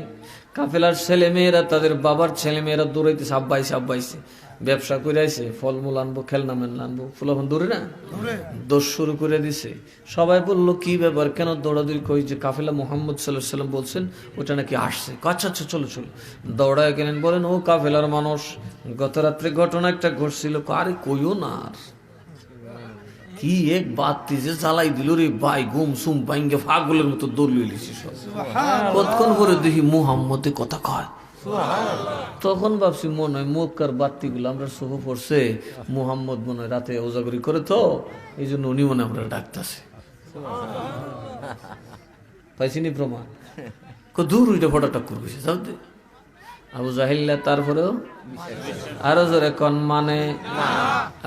Speaker 1: কাফেলার ছেলে মেয়েরা, তাদের বাবার ছেলে মেয়েরা দৌড়াইতেছে, আব্বাইছে ব্যবসা করে আইছে, ফলমূল আনবো, খেলনা মেলনা আনবো, ফুলাফন দৌড়ে না দোষ শুরু করে দিছে। সবাই বললো কি ব্যাপার, কেন দৌড়াদৌড়ি কই? যে কাফেলা মুহাম্মদ সাল্লাল্লাহু আলাইহি ওয়াসাল্লাম বলছেন ওটা নাকি আসছে। আচ্ছা আচ্ছা চলো চলো, দৌড়ায় গেলেন। বলেন ও কাফেলার মানুষ, গত রাত্রে ঘটনা একটা ঘটছিল। আরে কইও না, আর কি এক বাতি যে জ্বালাই দিল রে ভাই, গুম সুম বাইঙ্গে ফাগলের মতো দৌড়িয়ে লিছি সব। কতক্ষণ পরে দেখি মুহাম্মদে কথা কয়। তখন ভাবছি মনে হয় মক্কার বাতি গুলো আমরা শুভ পড়ছে, মুহাম্মদ মনে হয় রাতে ওজাগরি করে, তো এই জন্য উনি মনে আমরা ডাকতেছে। পাইছিনি প্রমাণ? দূর ওইটা ফটাটা করবে, যাও দে। আবু জাহিল্লা তারপরেও আরো জোরে কন মানে,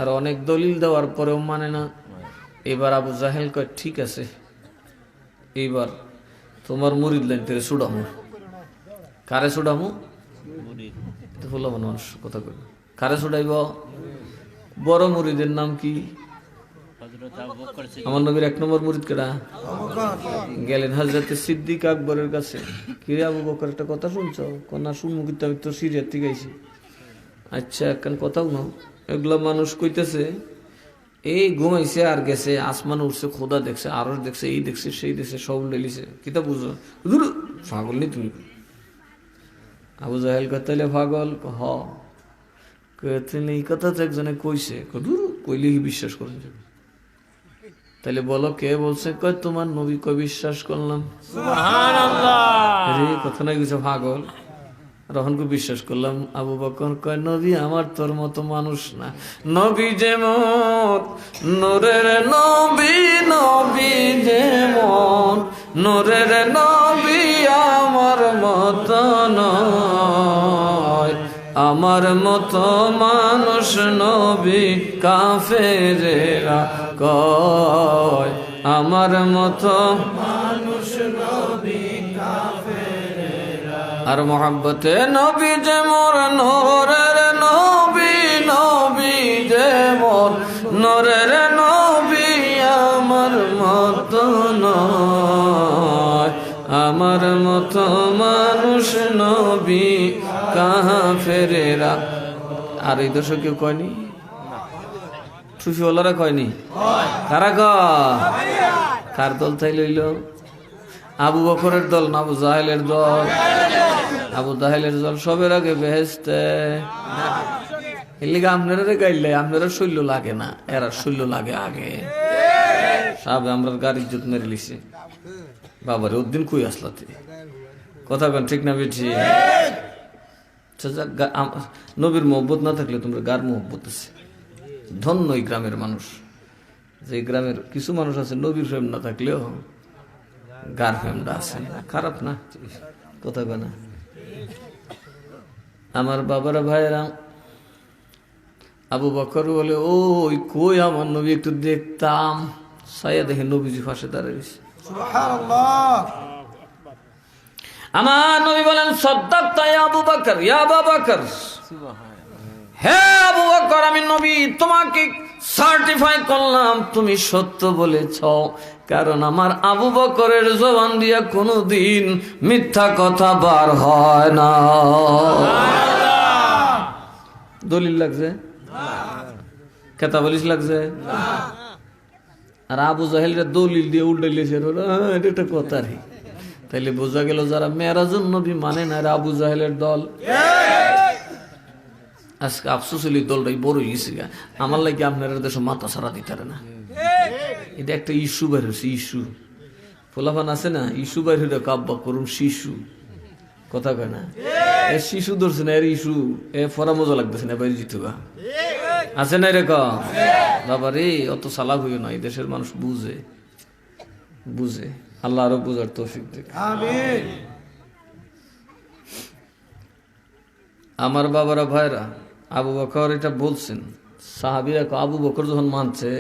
Speaker 1: আর অনেক দলিল দেওয়ার পরেও মানে না। এবার আবু জাহেল কয় ঠিক আছে, এইবার তোমার মুরিদ লাইন থেকে ছুড়ামু। কারে ছুড়ামু? মানুষ কথা কই, কারে ছুড়াইব? বড় মুরিদের নাম কি? আমার নবীর 1 নম্বর মুরিদ কেডা? গেলেন হযরত সিদ্দিক আকবরের কাছে। কি রে আবু বকর, একটা কথা শুনছো? না শুনবো, কিন্তু আমি তো সিরিয়ার থেকে আইছি। আচ্ছা একখান কথাও না, এগুলা মানুষ কইতেছে এই ঘুমাইছে আর গেছে, আসমান উঠছে, খোদা দেখছে, আরো দেখছে, এই দেখছে, সেই দেখছে, সব লেলিছে। কিতা বুঝো? পাগল নি তুমি? আবু জাহেল তাইলে পাগল? হ। এই কথা তো একজনে কইছে, কইলে কি বিশ্বাস করেন? তাইলে বলো কে বলছে? কয় তোমার নবী। কয় বিশ্বাস করলাম। কথা না কিছু পাগল, রহনকে বিশ্বাস করলাম। আবু বকর কয় নবী আমার তোর মতো মানুষ না, নবী যেমন নূরের নবী, নবী যেমন নূরের নবী আমার মতো নয়, আমার মতো মানুষ নবী কাফেরেরা কয়, আমার মতো মানুষ নবী কাফেরেরা। আর মোহাব্বতে নবী যেমন নূরের নবী, নবী যেমন নূরের নবী আমার মতো নয়, আমার মতো মানুষ নবী কাফেরেরা। আর এই দর্শক কেউ কয়নি? সুফিওয়ালারা কয়নি? কারা কয়? কার দল তাই লইল? আবু বকরের দল না আবু জাহেলের দল? আবু জাহেলের দল সবের আগে বেহেশতে। এলিগে আপনারা গাইলে আপনারা শৈল্য লাগে না, এরা শৈল্য লাগে আগে। সাবে আমরা গাড়ির ইজ্জত মেরে লিছে। বাবারে ওদিন কই আসলাতে কথা কেন ঠিক না বেঠি? নবীর মোহব্বত না থাকলে তোমরা গার মোহব্বত আছে। ধন্য এই গ্রামের মানুষ, যে গ্রামের কিছু মানুষ আছে নবীর প্রেম না থাকলেও গার প্রেমটা আছে, খারাপ না কথা কেনা। আমার বাবারা ভাইয়েরা, আবু বকর বলে ওই কই আমার নবী একটু দেখতাম, সাইয়া দেখে নবীজি পাশে দাঁড়িয়েছে। আমার নবী বলেন সদ্দাক্তা ইয়া আবু বকর, ইয়া আবু বকর, হে আবু বকর, আমি নবী তোমাকে সার্টিফাই করলাম তুমি সত্য বলেছ, কারণ আমার আবু বকরের জবান দিয়া কোনোদিন মিথ্যা কথা বার হয় না। দলিল লাগছে? কেতাবলিশ লাগছে? আর আবু জাহেলরা দলিল দিয়ে উল্টাইলেছে, এটা একটা কথা রে। তাইলে বোঝা গেল যারা মেরাজুন নবী মানে না, আবু জাহেলের দল। আজকে আফসোস হইলে দলটাই বড় হয়েছে। আমার লাগে আপনারা দেশে মাথা ছাড়া দিতে না, এটা একটা ইস্যু বের হয়েছে। ইস্যু ফোলাফান আছে না, ইস্যু বের হইলে কাব্বা করুন শিশু, কথা কয় না। এ শিশু ধরছে না, এর ইস্যু এ ফরা মজা লাগতেছে না, বাইরে জিত আছে না এরকম। বাবা রে, অত চালাক হইও না, এই দেশের মানুষ বুঝে বুঝে। আল্লাহ আরো বুঝার তৌফিক দেখ। আমার বাবারা ভাইরা, আবু বকর এটা বলছেন, সাহাবীরা আবু বকর যখন মানছে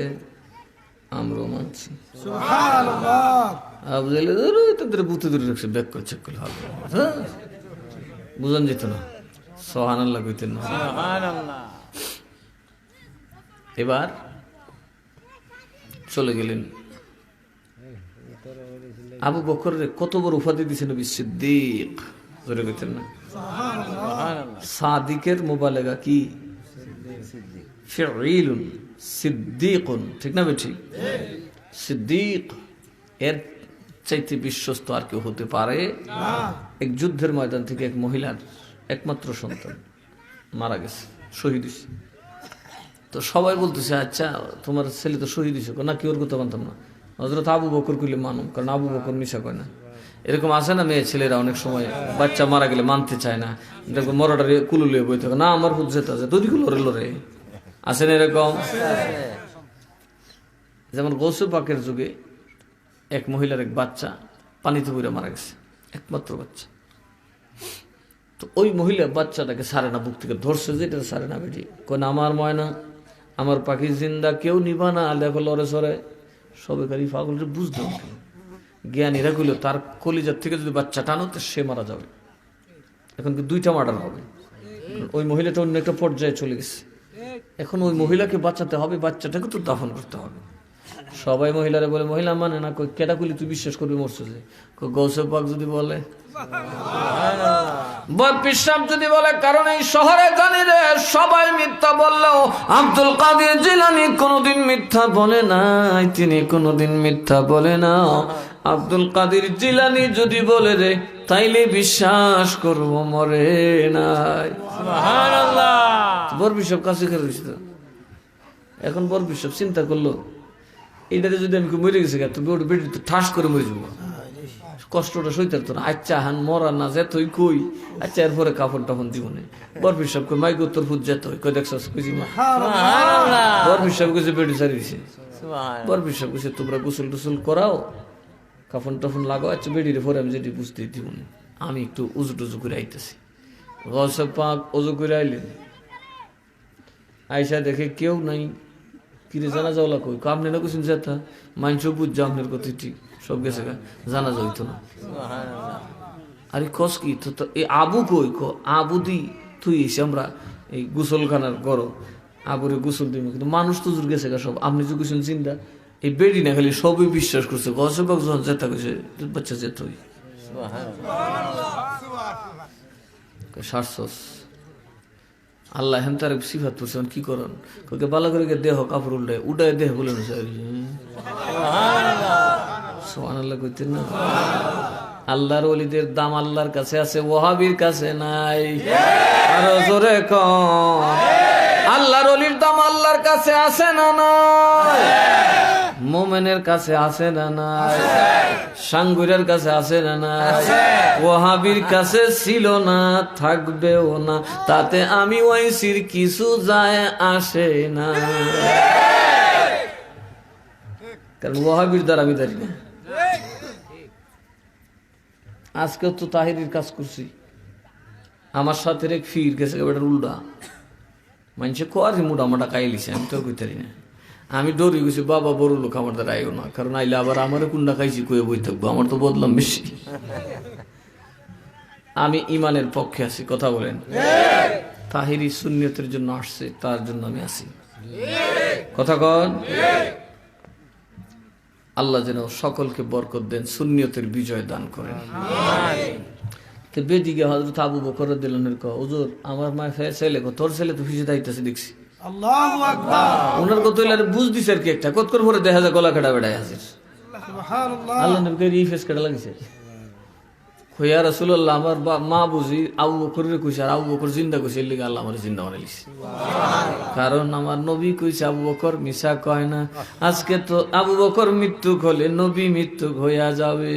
Speaker 1: আমরাও মানছি। আবু জাহেল বুথে ধরে রাখছে, ব্যাক করে চেক করলে হবে, বুঝান যেত না, সুবহানাল্লাহ কইতেন না। এবার চলে গেলেন। আবু বকরের কত বড় উপাধি দিয়েছেন নবী, সিদ্দিক, ধরে কইতেন না। সাদিকের মুবালাগা কি? ফিঈলুন সিদ্দিকুন, ঠিক না বেঠিক? সিদ্দিক এর চাইতে বিশ্বস্ত আর কেউ হতে পারে না। এক যুদ্ধের ময়দান থেকে এক মহিলার একমাত্র সন্তান মারা গেছে, শহীদ হয়েছে। তো সবাই বলতেছে, আচ্ছা তোমার ছেলে তো শহীদ হয়েছে না, কি ওর কথা মানতাম না। হযরত আবু বকর কইলে মানুম, কারণ আবু বকর মিশা কয় না। এরকম আছে না মেয়ে ছেলেরা অনেক সময় বাচ্চা মারা গেলে মানতে চায় না, দেখো মরাটা কুলুলিয়ে বই থাকে না, আমার হুদ যেতে আছে তুই লড়ে লড়ে, আছে না এরকম? যেমন গৌসে পাকের যুগে এক মহিলার এক বাচ্চা পানিতে পড়ে মারা গেছে, একমাত্র বাচ্চা। তো ওই মহিলা বাচ্চাটাকে সারে না, বুক থেকে ধরছে যে এটা সারে না, বেটি কোন আমার ময়না, আমার পাখি জিন্দা, কেউ নিবা না, দেখো লড়ে সরে সবে কারি পাগল বুঝতে হবে। জ্ঞানীরা কইল তার কলিজার থেকে যদি বাচ্চা টানো তো সে মারা যাবে। এখন কি দুইটা মার্ডার হবে, ওই মহিলাটা অন্য একটা পর্যায়ে চলে গেছে। এখন ওই মহিলাকে বাঁচাতে হবে, বাচ্চাটাকে তো দাফন করতে হবে। সবাই মহিলারা বলে, মহিলা মানে না, কই কেটা কইলি তুই বিশ্বাস করবি মরছে যে? গৌসে পাক যদি বলে, পিসাব যদি বলে, কারণ এই শহরে জানি রে সবাই মিথ্যা বললেও আব্দুল কাদের জিলানী কোনোদিন মিথ্যা বলে নাই, তিনি কোনোদিন মিথ্যা বলে না। আব্দুল কাদের জিলানী যদি বলে রে তাইলে বিশ্বাস করব, মরে নাই। সুবহানাল্লাহ। বড় বিশপ কাছে খেয়েছিল, এখন বড় বিশপ চিন্তা করলো, এইটাতে যদি আমি মরে গেছি তুমি ওর বেটি তো ঠাস করে মরে যাবো, কষ্টটা সইতে তো না। আচ্ছা হান মরা না যে তুই কই, আচ্ছা এরপরে কাপড় টাপন জীবনে বরফির সব মাইক উত্তর ফুট যেত কই দেখছ কুচি মা বরফির সব কিছু বেটি সারি দিছে। বরফির সব কিছু তোমরা গোসল টুসল করাও, কাফন টাফন লাগাও, আচ্ছা বেডির পরে আমি যেটি বুঝতে দিব, আমি একটু উজু টুজু করে আইতেছি। গসব পাক উজু করে আইলেন, আইসা দেখে কেউ নাই, কিরে জানা যাওলা কই, আপনি না কুছেন যেতা মাইনস বুঝ যা আপনার কথা ঠিক সব গেছে, জানা যাইত না। আরে কস কি তো এই আবু কই, আবু দি তুই এসে আমরা এই গোসলখানার করো, আবুরে গোসল দিব, কিন্তু মানুষ তো জোর গেছে সব, আপনি যে কুছেন চিন্তা, এই বেডি না খালি সবই বিশ্বাস করছে। গসবাক যখন যেতা কইছে বাচ্চা যেত সারসস আল্লাহ হেন তার সিফাত করছেন, কি করেন ওকে ভালো করে দেহ কাপড় উল্টায় উঠায় দেহ বলে সুবহানাল্লাহ কইতেন না। আল্লাহর ওলিদের দাম আল্লাহর কাছে আছে, ওয়াহাবির কাছে নাই। আরো জোরে কম, আল্লাহর ওলির দাম আল্লাহর কাছে আছে না নাই? মোমেনের কাছে আছে না নাই? সাঙ্গুরের কাছে আছে না নাই? ওয়াহাবির কাছে ছিল না, থাকবেও না, তাতে আমি ওয়াইসির কিছু যায় আসে না, কারণ ওয়াহাবির দ্বারা আমি দাঁড়ি না। আজকেও তো তাহিরির কাজ করছি, আমার সাথে এক ফির গেছে বেটার উল্টা মানুষে কোয়ারি মোটা মোটা কাইলিছে, আমি তো কইতারি না। আমি ডরি গেছি, বাবা বড় লোক আমার দ্বারা আইও না, কারণ আইলে আবার আমারে কুন্ডা খাইছি কয়ে বই থাকবো, আমার তো বদলাম বেশি। আমি ইমানের পক্ষে আছি, কথা বলেন। তাহিরি সুন্নিয়তের জন্য আসছে, তার জন্য আমি আসি। কথা কন। আল্লাহ যেন সকলকে বরকত দেন, সুন্নিয়তের বিজয় দান করেন। তো বেদিকে হযরত আবু বকর রাদিয়াল্লাহু আনহু কয়, হুজুর আমার মা ছেলে তোর ছেলে তো ফিসে দাইতেছে দেখছি।
Speaker 2: আল্লাহু আকবার।
Speaker 1: ওনার কত হইলে বুঝ দিছে আর কি একটা কতক্ষণ পরে দেখা যায় গলা কাটা বেড়ায় আছে।
Speaker 2: সুবহানাল্লাহ।
Speaker 1: আল্লাহ নবীকে এই ফেস কাটা লাগিছে। কইয়া রাসূলুল্লাহ আমার মা বুঝি আবু বকরের কইছে, আর আবু বকর জিন্দা কইছে, এর লাগি আল্লাহ আমার জিন্দা বানাইছে। কারণ আমার নবী কইছে আবু বকর মিছা কয় না। আজকে তো আবু বকর মৃত্যু হলে নবী মৃত্যু হইয়া যাবে।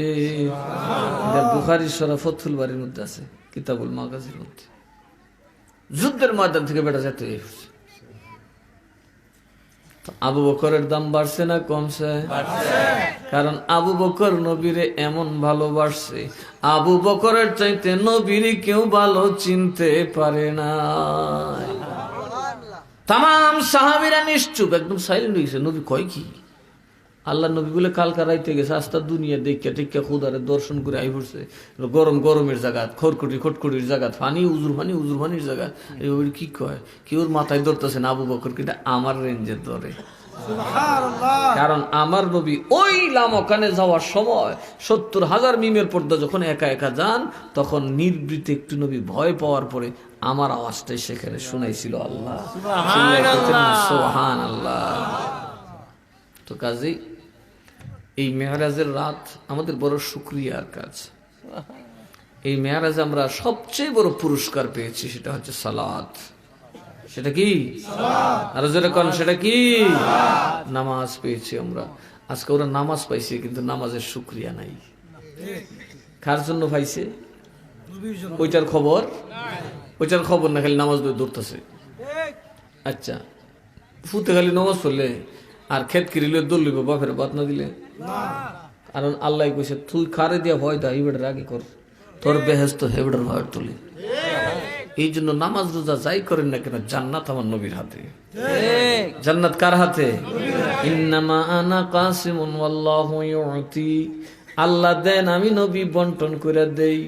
Speaker 1: এটা বুখারী শরীফ ফাথুল বারীর মধ্যে আছে, কিতাবুল মাগাজির মধ্যে। যুদ্ধের ময়দান থেকে বেটা যেতে আবু বকরের দাম বাড়ছে না কমছে? কারণ আবু বকর নবীরে এমন ভালোবাসছে, আবু বকরের চাইতে নবীরে কেউ ভালো চিনতে পারে না। তাম সাহাবীরা নিশ্চুপ, একদম সাইলেন্ট হয়ে গেছে। নবী কয় কি? আল্লাহ নবী বলে কালকা রাইতে গেছে, আস্তা দুনিয়া দেখা টেক্কা খুদারে দর্শন করে আই পড়ছে। গরমের জায়গা, খটখটির জায়গা, উজুর পানির জায়গা। কি কয় কি ওর মাথায় ধরতেছে না আবু বকর, কিন্তু আমার রেঞ্জের ধরে। কারণ আমার নবী ওই লামকানে যাওয়ার সময় ৭০,০০০ মিমের পর্দা যখন একা একা যান, তখন নির্বৃতে একটু নবী ভয় পাওয়ার পরে আমার আওয়াজটাই সেখানে শোনাইছিল। আল্লাহ সুবহানাল্লাহ। তো কাজেই এই মেরাজের রাত আমাদের বড় শুকরিয়ার কাজ। এই মেরাজে আমরা সবচেয়ে বড় পুরস্কার পেয়েছি, সেটা হচ্ছে সালাত। সেটা কি? আর যারা কোন সেটা কি? নামাজ পেয়েছি আমরা। আজকে ওরা নামাজ পাইছে, কিন্তু নামাজের শুকরিয়া নাই। কার জন্য পাইছে? ওইটার খবর না, খালি নামাজ দৌড়তেছে। আচ্ছা, ফুতে খালি নামাজ পড়লে আর খেত কিরিলে দৌড় লিব, বাপের বাত না দিলে। কারণ আল্লাহ কইছে তুই খারে দিয়া ভয় দা, এই বেটার আগে কর, তোর বেহেস্ত হেবেটার ভয় তুলি। এই জন্য নামাজ রোজা যাই করেন না কেন, জান্নাত আমার নবীর হাতে। জান্নাত কার হাতে? ইন্নামা আনা কাসিমুন ওয়াল্লাহু ইউতি। আল্লাহ দেন, আমি নবী বন্টন করে দেই।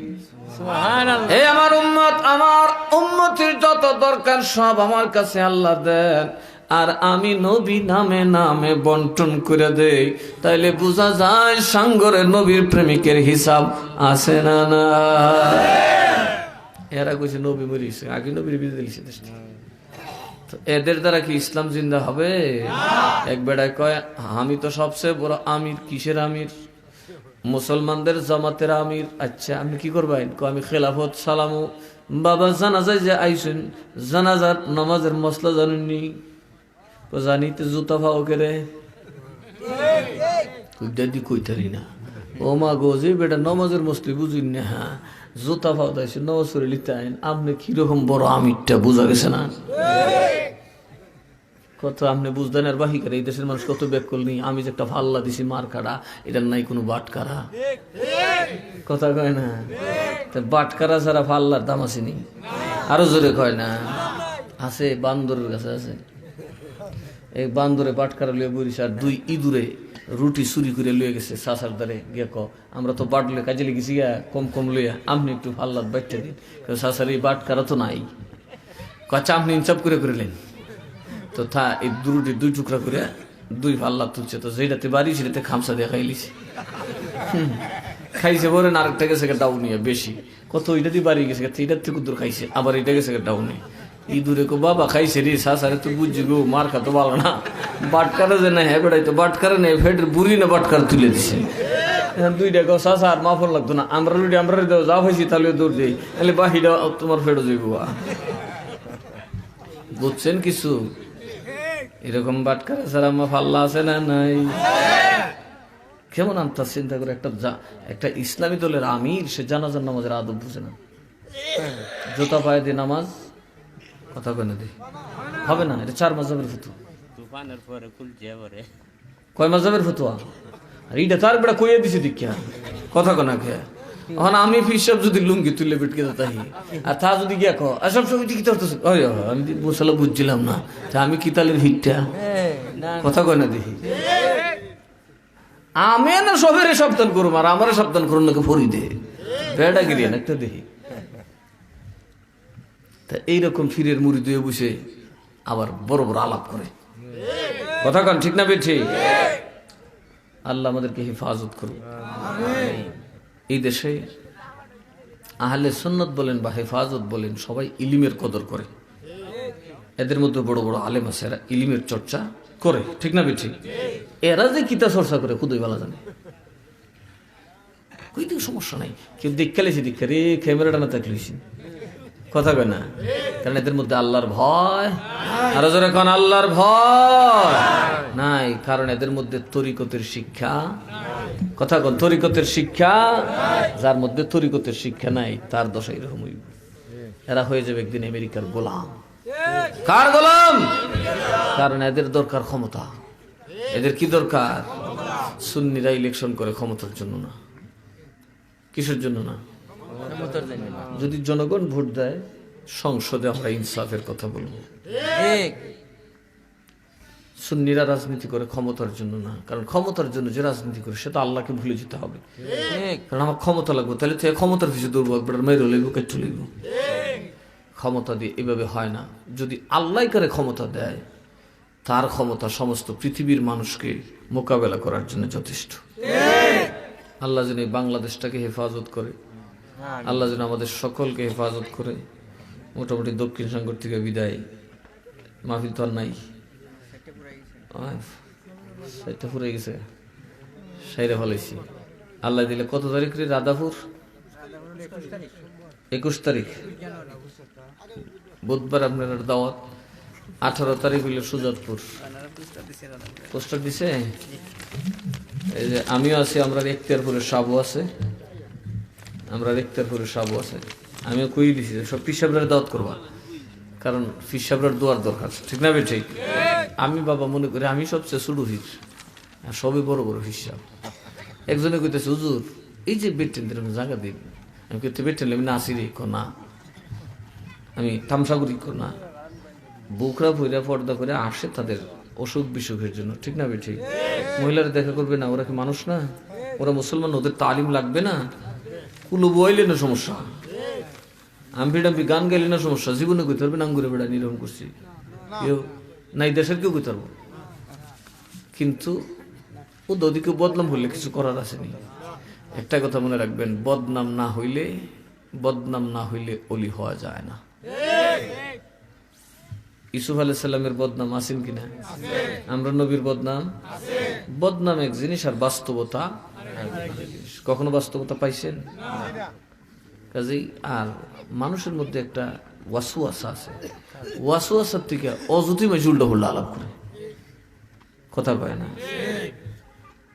Speaker 1: সুবহানাল্লাহ। হে আমার উম্মত, আমার উম্মতের যত দরকার সব আমার কাছে আল্লাহ দেন, আর আমি নবী নামে নামে বন্টন করে দেই। তাইলে বোঝা যায় সাঙ্গরে নবীর প্রেমিকের হিসাব আছে না না? এরা কইছে নবী মরিছে, আগে নবীর বিজয় দিয়েছে। তো এদের দ্বারা কি ইসলাম জিন্দা হবে? এক বেড়ায় কয় আমি তো সবচেয়ে বড় আমির। কিসের আমির? মুসলমানদের জামাতের আমির। আচ্ছা আপনি কি করবেন? আমি খেলাফত সালামু। বাবা জানাজায় যে আইসেন, জানাজার নামাজের মশলা জানেননি? জানি তো জুতা পাও কেরে কইতারি না। ও মা গো, যে বেটা নমাজের মসলি বুঝুন না, হ্যাঁ জুতা পাও দাইছে নমাজ করে লিতে আইন। আপনি কিরকম বড় আমিরটা বোঝা গেছে না? কত আপনি বুঝতেন আর বাহি করে। এই দেশের মানুষ কত ব্যাকল নেই। আমি যে একটা ফাল্লা দিছি মার কাড়া, এটার নাই কোনো বাটকারা। কথা কয় না? বাটকারা ছাড়া ফাল্লার দাম আসেনি। আরো জোরে কয় না? আছে, বান্দরের কাছে আছে। এই বান্দরে বাটকারা লইয়া বলিস, আর দুই ইঁদুরে রুটি চুরি করে লইয়া গেছে চাষার দ্বারে গিয়া। আমরা তো বাটলে কাজে লেগেছি গিয়া কম লইয়া, আপনি একটু ফাল্লার বাটটা দিন। চাষার এই বাটকারা তো নাই। কচ্ছা আপনি ইনসাফ করে করিলেন তো থা এই রুটি দুই টুকরা করে দুই ফাল্লা তুলছে। তো যেটাতে বাড়ি সেটাতে খামসা দিয়ে খাইলিছে। খাইছে বলে না, আরেকটা গেছে ডাউনিয়া বেশি। কত ওইটা দিয়ে বাড়ি গেছে, এটার থেকে দূর খাইছে, আবার এটা গেছে ডাউনে। ইঁদুরে কো বাবা খাইছে রে শাসারে, তুই বুঝছি গো মার খাতো ভালো না। বাটকারা যে না হ্যাঁ বেড়াই তো বাটকারা নেই, ফেটের বুড়ি না বাটকার তুলে দিছে। দুইটা গো শাসা আর মাফর লাগতো না। আমরা রুটি আমরা যা হয়েছি তাহলে দৌড় দিই, তাহলে বাহিটা তোমার ফেটে যাইব। বুঝছেন কিছু? এরকম বাটকারা ছাড়া আমার ফাল্লা আছে না নাই? কেমন আনতার চিন্তা করে। একটা ইসলামী দলের আমির, সে জানাজার নামাজের আদব বুঝে না। জুতা পায়ে দিয়ে নামাজ, কথা কেন দি হবে না? এটা 4 মাযহাবের ফতোয়া। কয় মাযহাবের ফতোয়া? আর এইটা তার বেড়া কইয়া দিছে দীক্ষা। কথা কনা খেয়া এখন আমি ফিসব যদি লুঙ্গি তুলে বিটকে তাই, আর তা যদি গিয়া কো সব সময় কি করতেছে, আমি মশলা বুঝছিলাম না, আমি কি তালের হিটটা। কথা কয় না দেখি। আমি না সবের সাবধান করুম, আর আমার সাবধান করুন নাকি ফরি দে বেড়া গিরিয়া একটা দেখি। তা এইরকম ফিরের মুড়ি দিয়ে বসে আবার বড় বড় আলাপ করে, কথা কন ঠিক না বেঠি? আল্লাহ আমাদেরকে হেফাজত করুন। এই দেশে আহলে সুন্নাত বলেন বা হেফাজত বলেন, সবাই ইলিমের কদর করে। এদের মধ্যে বড় বড় আলেম আছে, এরা ইলিমের চর্চা করে, ঠিক না বেঠি? এরা যে কিতা চর্চা করে খুদই বলা জানে, ওই দিকে সমস্যা নাই। কেউ দীক্ষালেছি দীক্ষা রে, ক্যামেরাটা না থাকলেছি, কথা কয় না। কারণ এদের মধ্যে আল্লাহর ভয়, আরো জোরে কোন আল্লাহর ভয় নাই। কারণ এদের মধ্যে তরিকতের শিক্ষা, কথা কোন তরিকতের শিক্ষা। যার মধ্যে তরিকতের শিক্ষা নাই তার দশা এরকম হইব। এরা হয়ে যাবে একদিন আমেরিকার গোলাম। কার গোলাম? কারণ এদের দরকার ক্ষমতা। এদের কি দরকার? সুন্নিরা ইলেকশন করে ক্ষমতার জন্য না, কিসের জন্য না? যদি জনগণ ভোট দেয় সংসদে আমরা ইনসাফের কথা বলবো। সুন্নিরা রাজনীতি করে ক্ষমতার জন্য না, কারণ ক্ষমতার জন্য যে রাজনীতি করে সে তো আল্লাহকে ভুলে যেতে হবে। কারণ আমার ক্ষমতা লাগবে, তাহলে তো ক্ষমতার পিছিয়ে দৌড়বো, একবার মেরে লইব, কেটে লইব। ক্ষমতা দিয়ে এভাবে হয় না। যদি আল্লাহ করে ক্ষমতা দেয়, তার ক্ষমতা সমস্ত পৃথিবীর মানুষকে মোকাবেলা করার জন্য যথেষ্ট। আল্লাহ যেন এই বাংলাদেশটাকে হেফাজত করে, আল্লাহ যেন আমাদের সকলকে হেফাজত করে। মোটামুটি দক্ষিণ সাগর থেকে বিদায়, মাহফিল তো আর নাই, সাইটটা ফুরে গেছে, সাইরে ফলাইছি। আল্লাহ দিলে কত তারিখ রে? রাধাপুর 21 তারিখ বুধবার আপনার দাওয়াত। 18 তারিখ হইল সুজাতপুর। পোস্টার দিছে, এই যে আমিও আছি, আমরা এখতিয়ারপুরের সাবু আছে, আমরা এখতিয়ারপুরের সাবু আছে। আমিও কই দিছি সব পিসাবরার দাওয়াত করবা, কারণ পিসাবরার দোয়ার দরকার, ঠিক না? ঠিক। আমি বাবা মনে করি আমি সবচেয়ে ছোট হিস, আর সবই বড় বড় হিসাব। একজনে কইতেছে হুজুর এই যে বেটেন জায়গা দিন। আমি কইতে বেটেন আমি নাচি রে, না আমি তামসা করি, না বুকরা ভৈরা পর্দা করে আসে তাদের অসুখ বিসুখের জন্য, ঠিক না? ঠিক। মহিলারা দেখা করবে না, ওরা কি মানুষ না? ওরা মুসলমান, ওদের তালিম লাগবে না? কুলু বইলে না সমস্যা, আম্পি গান গাইলে না সমস্যা। জীবনে কইতে পারবে না আঙ্গুরে বেড়া নিরম করছি কেউ নাই, দেশের কেউ কইতে পারবো। কিন্তু ও দদিকে বদনাম হইলে কিছু করার আসেনি। একটা কথা মনে রাখবেন, বদনাম না হইলে অলি হওয়া যায় না। ইউসুফ আলাইহিস সালামের বদনাম আছেন কিনা? আমরা নবীর বদনাম এক জিনিস, আর বাস্তবতা কখনো বাস্তবতা পাইছেন? কাজেই আর মানুষের মধ্যে একটা ওয়াসওয়াসা আছে, ওয়াসওয়াসার থেকে অযথি মাঝে উল্টা হুল্লা আলাপ করে, কথা কয় না।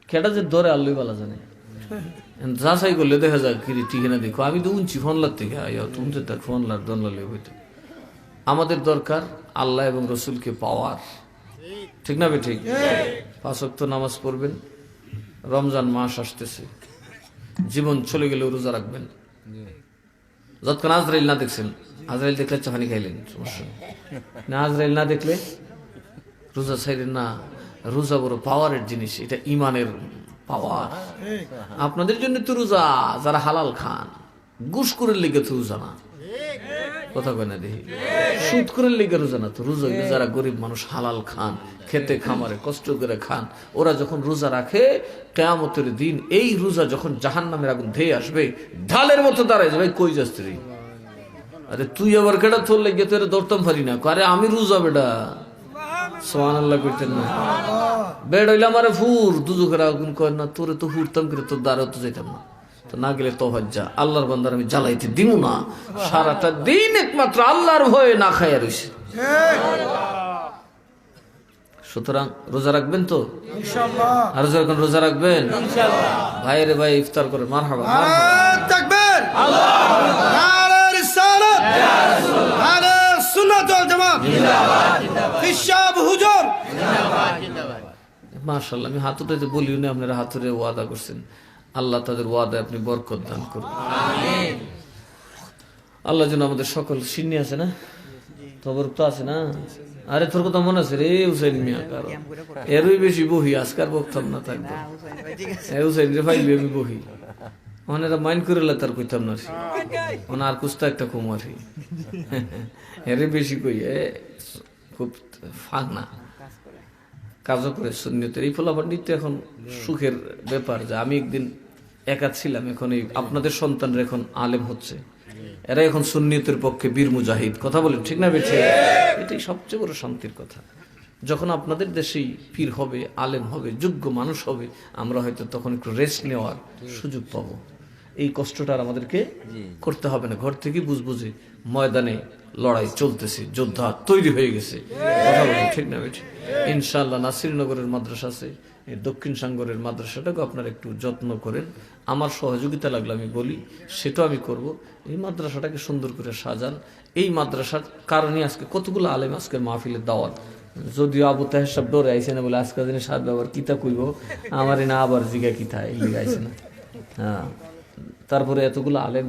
Speaker 1: কেটা যে ধরে আল্লই বলা জানে, যাচাই করলে দেখা যায় কি ঠিক না। দেখো আমি তো উনছি ফোনলার থেকে তুমতে তার ফোনলার দনলা হইতে। আমাদের দরকার আল্লাহ এবং রসুলকে পাওয়ার, ঠিক না? ঠিক। 5 ওয়াক্ত নামাজ পড়বেন, রমজান মাস আসতেছে, জীবন চলে গেলেও রোজা রাখবেন। যতক্ষণ আজরাইল না দেখছেন, আজরাইল দেখলে চাহানি খাইলেন, সমস্যা না। আজরাইল না দেখলে রোজা ছাইলেন না। রোজা বড় পাওয়ারের জিনিস, এটা ইমানের পাওয়ার। আপনাদের জন্য তো রোজা, যারা হালাল খান, ঘুষ করে লেগে তো রোজা না, কথা কয় না দেখি, সুদ করে লেগে রোজা না তো। রোজা যারা গরিব মানুষ হালাল খান, খেতে খামারে কষ্ট করে খান, ওরা যখন রোজা রাখে, কিয়ামতের দিন এই রোজা যখন জাহান্নামের আগুন ধেয়ে আসবে, ঢালের মতো দাঁড়ায় যাবে। কই যাস তুই? আরে তুই আবার কেটা তোর লেগে তোর দৌড়তাম পারি না। আরে আমি রোজা বেটা, সুবহানাল্লাহ কইতেন না। বেড হইলে আমার ফুর দুজকের আগুন কয় না, তোরে তো ফুরতাম করে তোর দ্বারা তো যাইতাম না। তো না গেলে তো হজ্জা, আল্লাহর বান্দার আমি জ্বালাইতে দিব না। সারাটা দিন একমাত্র আল্লাহর ভয়ে না খাইয়া রইছে। সুতরাং রোজা রাখবেন তো ইনশাআল্লাহ, আর যখন রোজা রাখবেন ইনশাআল্লাহ, ভাইরে ভাই ইফতার করে মারহাবা
Speaker 2: তাকবীর, নারে রিসালাত, ইয়া রাসূলুল্লাহ, নারে সুন্নাত ওয়াল জামাত, জিন্দাবাদ জিন্দাবাদ, ইশাব হুজুর, জিন্দাবাদ জিন্দাবাদ।
Speaker 1: মাশাআল্লাহ। আমি হাত উঠাইতে বলিও না, আপনারা হাত ধরে ওয়াদা করছেন। আল্লাহ তাদের ওয়াদায় আপনি বরকত দান করুন, আমিন। আল্লাহ যেন আমাদের সকল সিন্নি আছে না, তবর তো আছে না। আরে তোর কথা মনে আছে রে হুসাইন মিয়া, কারো এরই বেশি বহি আজকার বক্তব্য না থাকবো। হুসাইন রে ফাইলি আমি বহি, ওনারা মাইন্ড করে তার কইতাম না ওনার কুস্তা একটা কুমারি এরে বেশি কই খুব ফাঁক না কাজও করে সুন্নিয়তের এই ফলাফল নিতে এখন সুখের ব্যাপার যে আমি একদিন একা ছিলাম, এখন এই আপনাদের সন্তানরা এখন আলেম হচ্ছে, এরা এখন সুন্নিয়তের পক্ষে বীর মুজাহিদ। কথা বলেন ঠিক না বেঠে? এটাই সবচেয়ে বড় শান্তির কথা। যখন আপনাদের দেশেই পীর হবে, আলেম হবে, যোগ্য মানুষ হবে, আমরা হয়তো তখন একটু রেস্ট নেওয়ার সুযোগ পাবো। এই কষ্টটা আর আমাদেরকে করতে হবে না। ঘর থেকে বুঝবুঝে ময়দানে লড়াই চলতেছে, যোদ্ধা তৈরি হয়ে গেছে। কথা বলেন ঠিক না বেঠে? ইনশাআল্লাহ নাসিরনগরের মাদ্রাসা আছে, এই দক্ষিণ সাঙ্গরের মাদ্রাসাটাকে আপনারা একটু যত্ন করেন। আমার সহযোগিতা লাগলে আমি বলি, সেটাও আমি করব। এই মাদ্রাসাটাকে সুন্দর করে সাজান। এই মাদ্রাসার কারণে আজকে কতগুলো আলেম আজকে মাহফিলের দাওয়াত, যদিও আবু তাহের সব ডরে আইসে না বলে আজকে দিনে সাত ব্যবহার কিতা কইব আমার না আবার জিগা কিতা এগুলি আইসে না। হ্যাঁ, তারপরে এতগুলো আলেম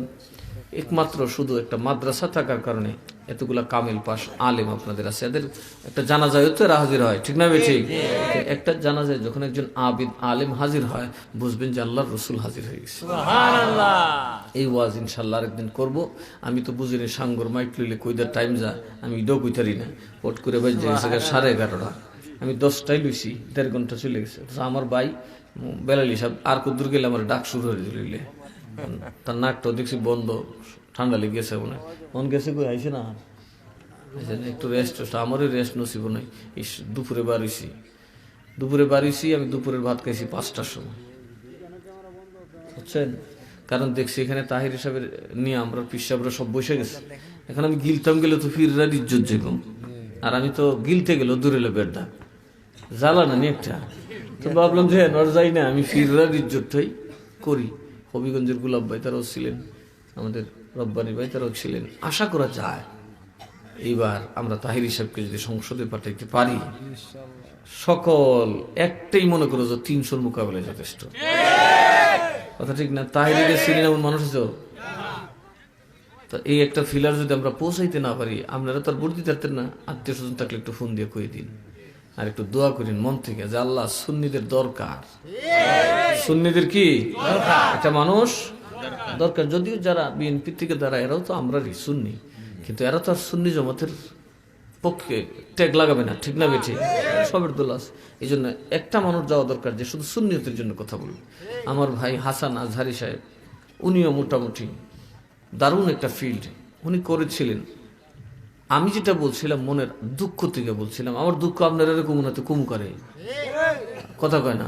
Speaker 1: একমাত্র শুধু একটা মাদ্রাসা থাকার কারণে এতগুলা কামিল পাশ আলেম আপনাদের আছে। এদের একটা জানাজায় তো এরা হাজির হয়, ঠিক না বেঠি? একটা জানাজায় যখন একজন আবিদ আলেম হাজির হয়, বুঝবেন যে আল্লাহর রসুল হাজির হয়ে গেছে। এই ওয়াজ ইনশাল্লাহ আরেকদিন করব। আমি তো বুঝিনি সাঙ্গর মাইক লইলে কইদার টাইম যা, আমি ইডো কইতারি না। পট করে বাজে গেছে 11:30, আমি 10টায় লইছি, 1.5 ঘন্টা চলে গেছে। আমার ভাই বেলালি সাহেব আর কদ্দুর গেলে আমার ডাক শুরু হয়ে দিলে, তার নাকটাও দেখছি বন্ধ, ঠান্ডা লেগেছে মনে হয়। মন গেছে কই আইসে না, একটু রেস্ট, আমারও রেস্ট নসিব নাই। দুপুরে বাড়িছি, আমি দুপুরের ভাত খাইছি 5টার সময়, বুঝছেন? কারণ দেখছি এখানে তাহির হিসাবের নিয়ে আমরা পিসাবরা সব বসে গেছে। এখন আমি গিলতাম গেলে তো ফিররা ইজ্জত যেরকম, আর আমি তো গিলতে গেলেও দূরে বেড়া জ্বালা না একটা, তো ভাবলাম যে আর যাই না, আমি ফিররার ইজ্জতটাই করি। হবিগঞ্জের গুলাব ভাই তারাও ছিলেন, আমাদের রব্বানি ভাই তারাও ছিলেন। আশা করা যায় এইবার আমরা তাহির হিসাবকে যদি সংসদে পাঠাইতে পারি, সকল একটাই মনে করো যে 300-র মোকাবেলায় যথেষ্ট। কথা ঠিক না? তাহিরিকে চিনি এমন মানুষ আছে? তো এই একটা ফিলার যদি আমরা পৌঁছাইতে না পারি, আপনারা তো আর ভোট দিতে পারতেন না। আত্মীয় স্বজন থাকলে একটু ফোন দিয়ে কয়ে দিন, আর একটু দোয়া করেন মন থেকে যে আল্লাহ সুন্নিদের দরকার। সুন্নিদের কি একটা মানুষ দরকার। যদিও যারা বিএনপি থেকে দ্বারা এরাও তো আমরারই সুন্নি, কিন্তু এরা তো আর সুন্নি জমাতের পক্ষে ট্যাগ লাগাবে না, ঠিক না বেঠি? সবের দোল আছে। এই জন্য একটা মানুষ যাওয়া দরকার যে শুধু সুন্নিয়তের জন্য কথা বলবে। আমার ভাই হাসান আজহারি সাহেব, উনিও মোটামুটি দারুণ একটা ফিল্ড উনি করেছিলেন। আমি যেটা বলছিলাম মনের দুঃখ থেকে বলছিলাম, আমার দুঃখ আপনার এরকম না তো কম করে, কথা কয় না।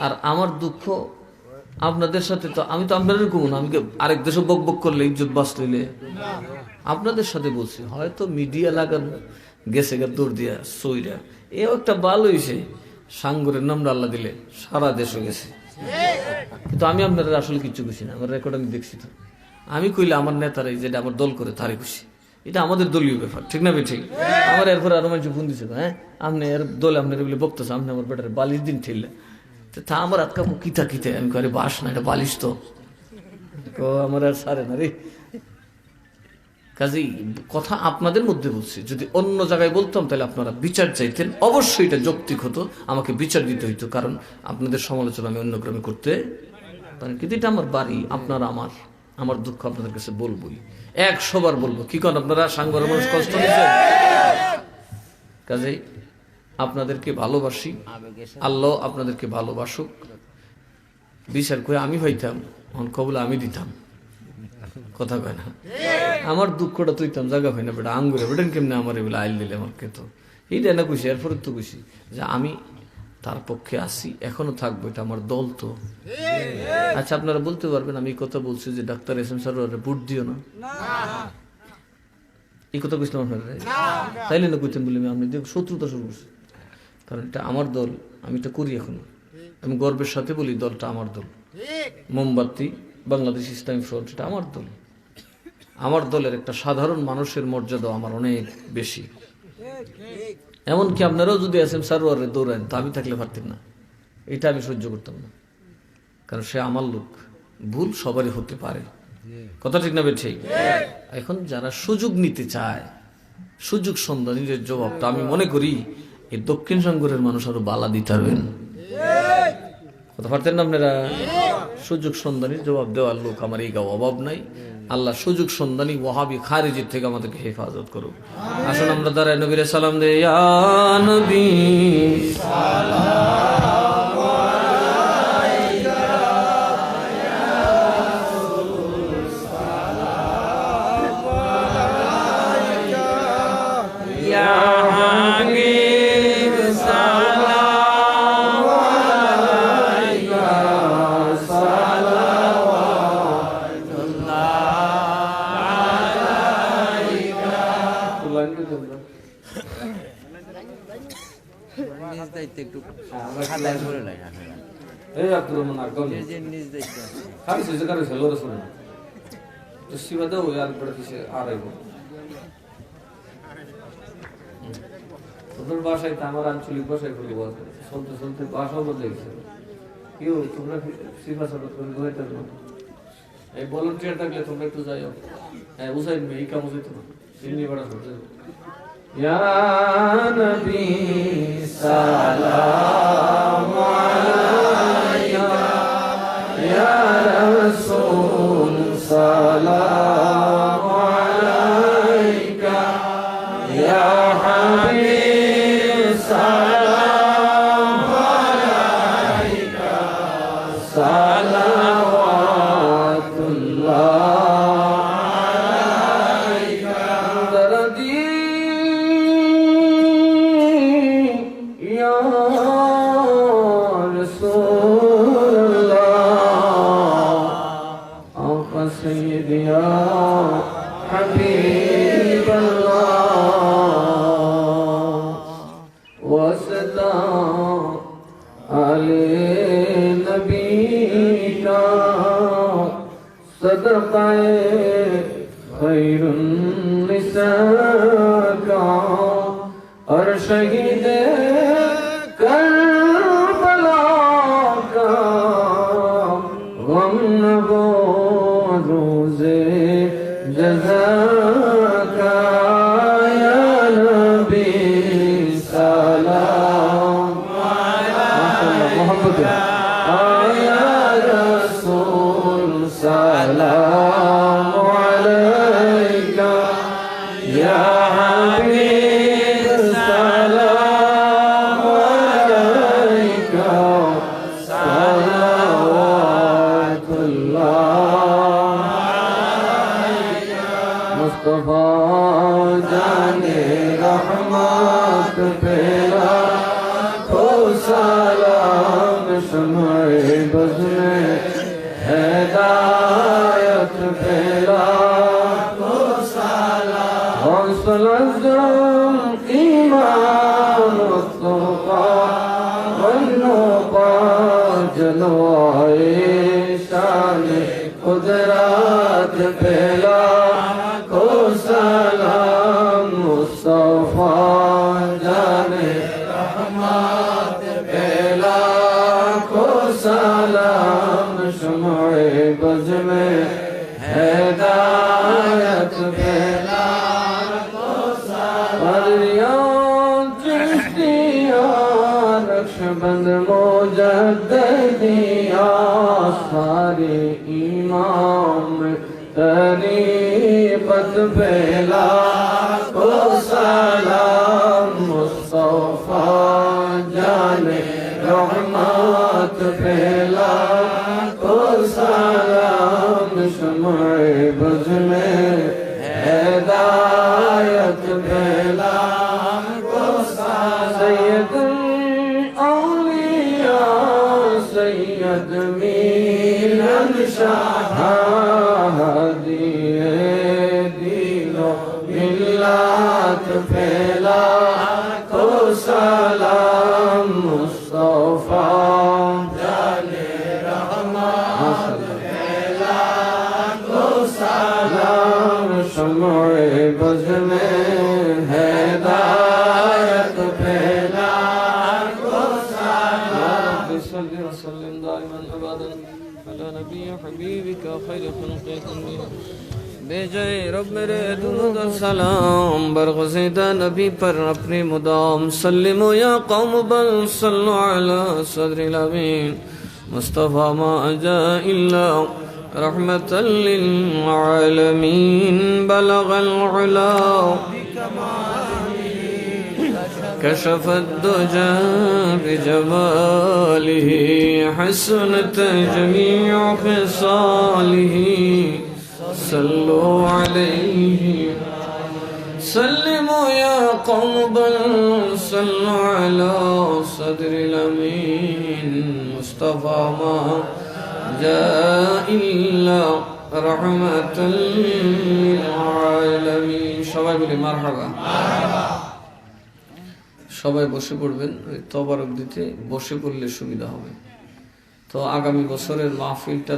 Speaker 1: আর আমার দুঃখ আপনাদের সাথে, তো আমি তো আপনার এরকম না, আমি আরেক দেশে বক বক করলে ইজ্জত বাস লইলে আপনাদের সাথে বলছি। হয়তো মিডিয়া লাগানো গেছে গা দৌড় দিয়া সইরা, এও একটা ভালো হয়েছে। সাঙ্গরের নামটা আল্লাহ দিলে সারা দেশে গেছে, কিন্তু আমি আপনারা আসলে কিচ্ছু খুশি না। আমার রেকর্ড আমি দেখছি, তো আমি কইলে আমার নেতারাই যেটা আমার দল করে তারই খুশি। এটা আমাদের দলীয় ব্যাপার, ঠিক না ঠিক? আমার এরপরে আরো মানুষ ফোন দিছে, হ্যাঁ আপনি এর দলে আপনার বলে বক্তাছে, আপনি আমার বেটার বালিশ দিন ঠেললে তা আমার হাত কাপড় কিতা কিতে। আমি কই বাস না, এটা বালিশ তো। আমার আর সারে না রে। কাজেই কথা আপনাদের মধ্যে বলছি, যদি অন্য জায়গায় বলতাম তাহলে আপনারা বিচার চাইতেন, অবশ্যই এটা যৌক্তিক হতো, আমাকে বিচার দিতে হইতো, কারণ আপনাদের সমালোচনা আমি অন্য গ্রামে করতে পারি। কিন্তু এটা আমার বাড়ি, আপনারা আমার দুঃখ আপনাদের কাছে বলবোই, 100 বার বলবো। কি করেন আপনারা? সাংবাদিক মানুষ কষ্ট দিচ্ছে। কাজেই আপনাদেরকে ভালোবাসি, আল্লাহ আপনাদেরকে ভালোবাসুক। বিচার করে আমি হইতাম কবুল আমি দিতাম, কথা কয় না। আমার দুঃখটা তুইতাম জায়গা হয় না বেটা, আঙ্গুরে বেটেন কেমনে আমার এগুলো আইল দিলে আমাকে, তো এইটা না খুশি। এরপরে তো খুশি যে আমি তার পক্ষে আসি, এখনো থাকবো, এটা আমার দল তো। আচ্ছা, আপনারা বলতে পারবেন আমি এই কথা বলছি যে ডাক্তার এসএম স্যার ভোট দিও না, এই কথা বুঝলাম আপনারা? তাইলে না কইতেন বলে আমি শত্রুতা শুরু করছি, কারণ এটা আমার দল, আমি এটা করি এখনো। আমি গর্বের সাথে বলি দলটা আমার দল। মোমবাতি বাংলাদেশ ইসলামী ফ্রন্ট, এটা আমার দল। আমার দলের একটা সাধারণ মানুষের মর্যাদা আমার অনেক বেশি। এমনকি আপনারাও যদি এসএম সারোয়ারে দৌড়ান, তা আমি থাকলে পারতেন না, এটা আমি সহ্য করতাম না, কারণ সে আমার লোক। ভুল সবারই হতে পারে, কথা ঠিক না ঠিক? এখন যারা সুযোগ নিতে চায়, সুযোগ সন্ধানীর জবাবটা আমি মনে করি এই দক্ষিণ সাঙ্গরের মানুষ আরো বালা দিতে পারবেন, কথা পারতেন না আপনারা? সুযোগ সন্ধানীর জবাব দেওয়ার লোক আমার এই গাও অভাব নাই। আল্লাহ সুযোগ সন্ধানী ওয়াহাবি খারিজির থেকে আমাদেরকে হেফাজত করুক। আসুন আমরা দাঁড়ায় নবীর সালাম দে। ইয়া নবী তোদের বাসায় তো আমার আঞ্চলিক ভাষায় করে বলতে চলতে চলতে ভাষাও বদলে গেছে। কেউ তোমরা সিফা সাদত করে ঘুরাইতে পারো। এই ভলান্টিয়ার থাকলে তোমরা একটু যাইও। হ্যাঁ উসাইন এই কাম হইতো না সিন্নি বড় হচ্ছে। ইয়া নবী সালাম আলাইকা ইয়া রাসূল সালাম আলাইকা ইয়া হাবিব সালাম আলাইকা और शहीद करबला का गम न हो रोज़े जज़ा का या नबी सलाम मोहब्बत या रसूल सलाम अलैका या जाने रहमत पेला तो सलाम शम्ए बज़ में हिदायत पेला तो सलाम हौसला अज़म ईमान मुस्तफ़ा बनो पा जलवाए शान कुदरत पेला को सलाम मुस्तफ़ा जाने रहमत पेला को सलाम शम्ए बज़ में हिदायत पेला को सलाम चिश्तिया नक्शबंद मुजद्दिदिया सारे इमाम तरीक़त पेला को सलाम मुस्तफ़ा जाने रहमत पेला को सलाम शम्ए बज़ में हिदायत पेला को सलाम सैयद औलिया सैयद मिलन शाह पेला को सलाम मुस्तफ़ा जाने रहमत पेला को सलाम शम्ए बज़ में हिदायत पेला को सलाम सल्लल्लाहु अलैहि वसल्लम दाइमन अबदन अला नबी हबीबिका खैर खल्क़ि बेजय रब मेरे दुरूद और सलाम बरगज़िदा नबी पर अपने मुदाम सल्लिमो या कौम बल सल्लु अला सदरिल अमीन مصطفى ما جاء إلا رحمة للعالمين بلغ العلا كشف الدجى بجماله حسنت جميع خصاله صلوا عليه سلموا يا قوم صلوا على صدر الأمين مصطفى ما جاء إلا رحمة للعالمين সবাই বলি মারহাবা সবাই বসে পড়বেন ওই তবারক দিতে বসে পড়লে সুবিধা হবে তো আগামী বছরের মাহফিলটা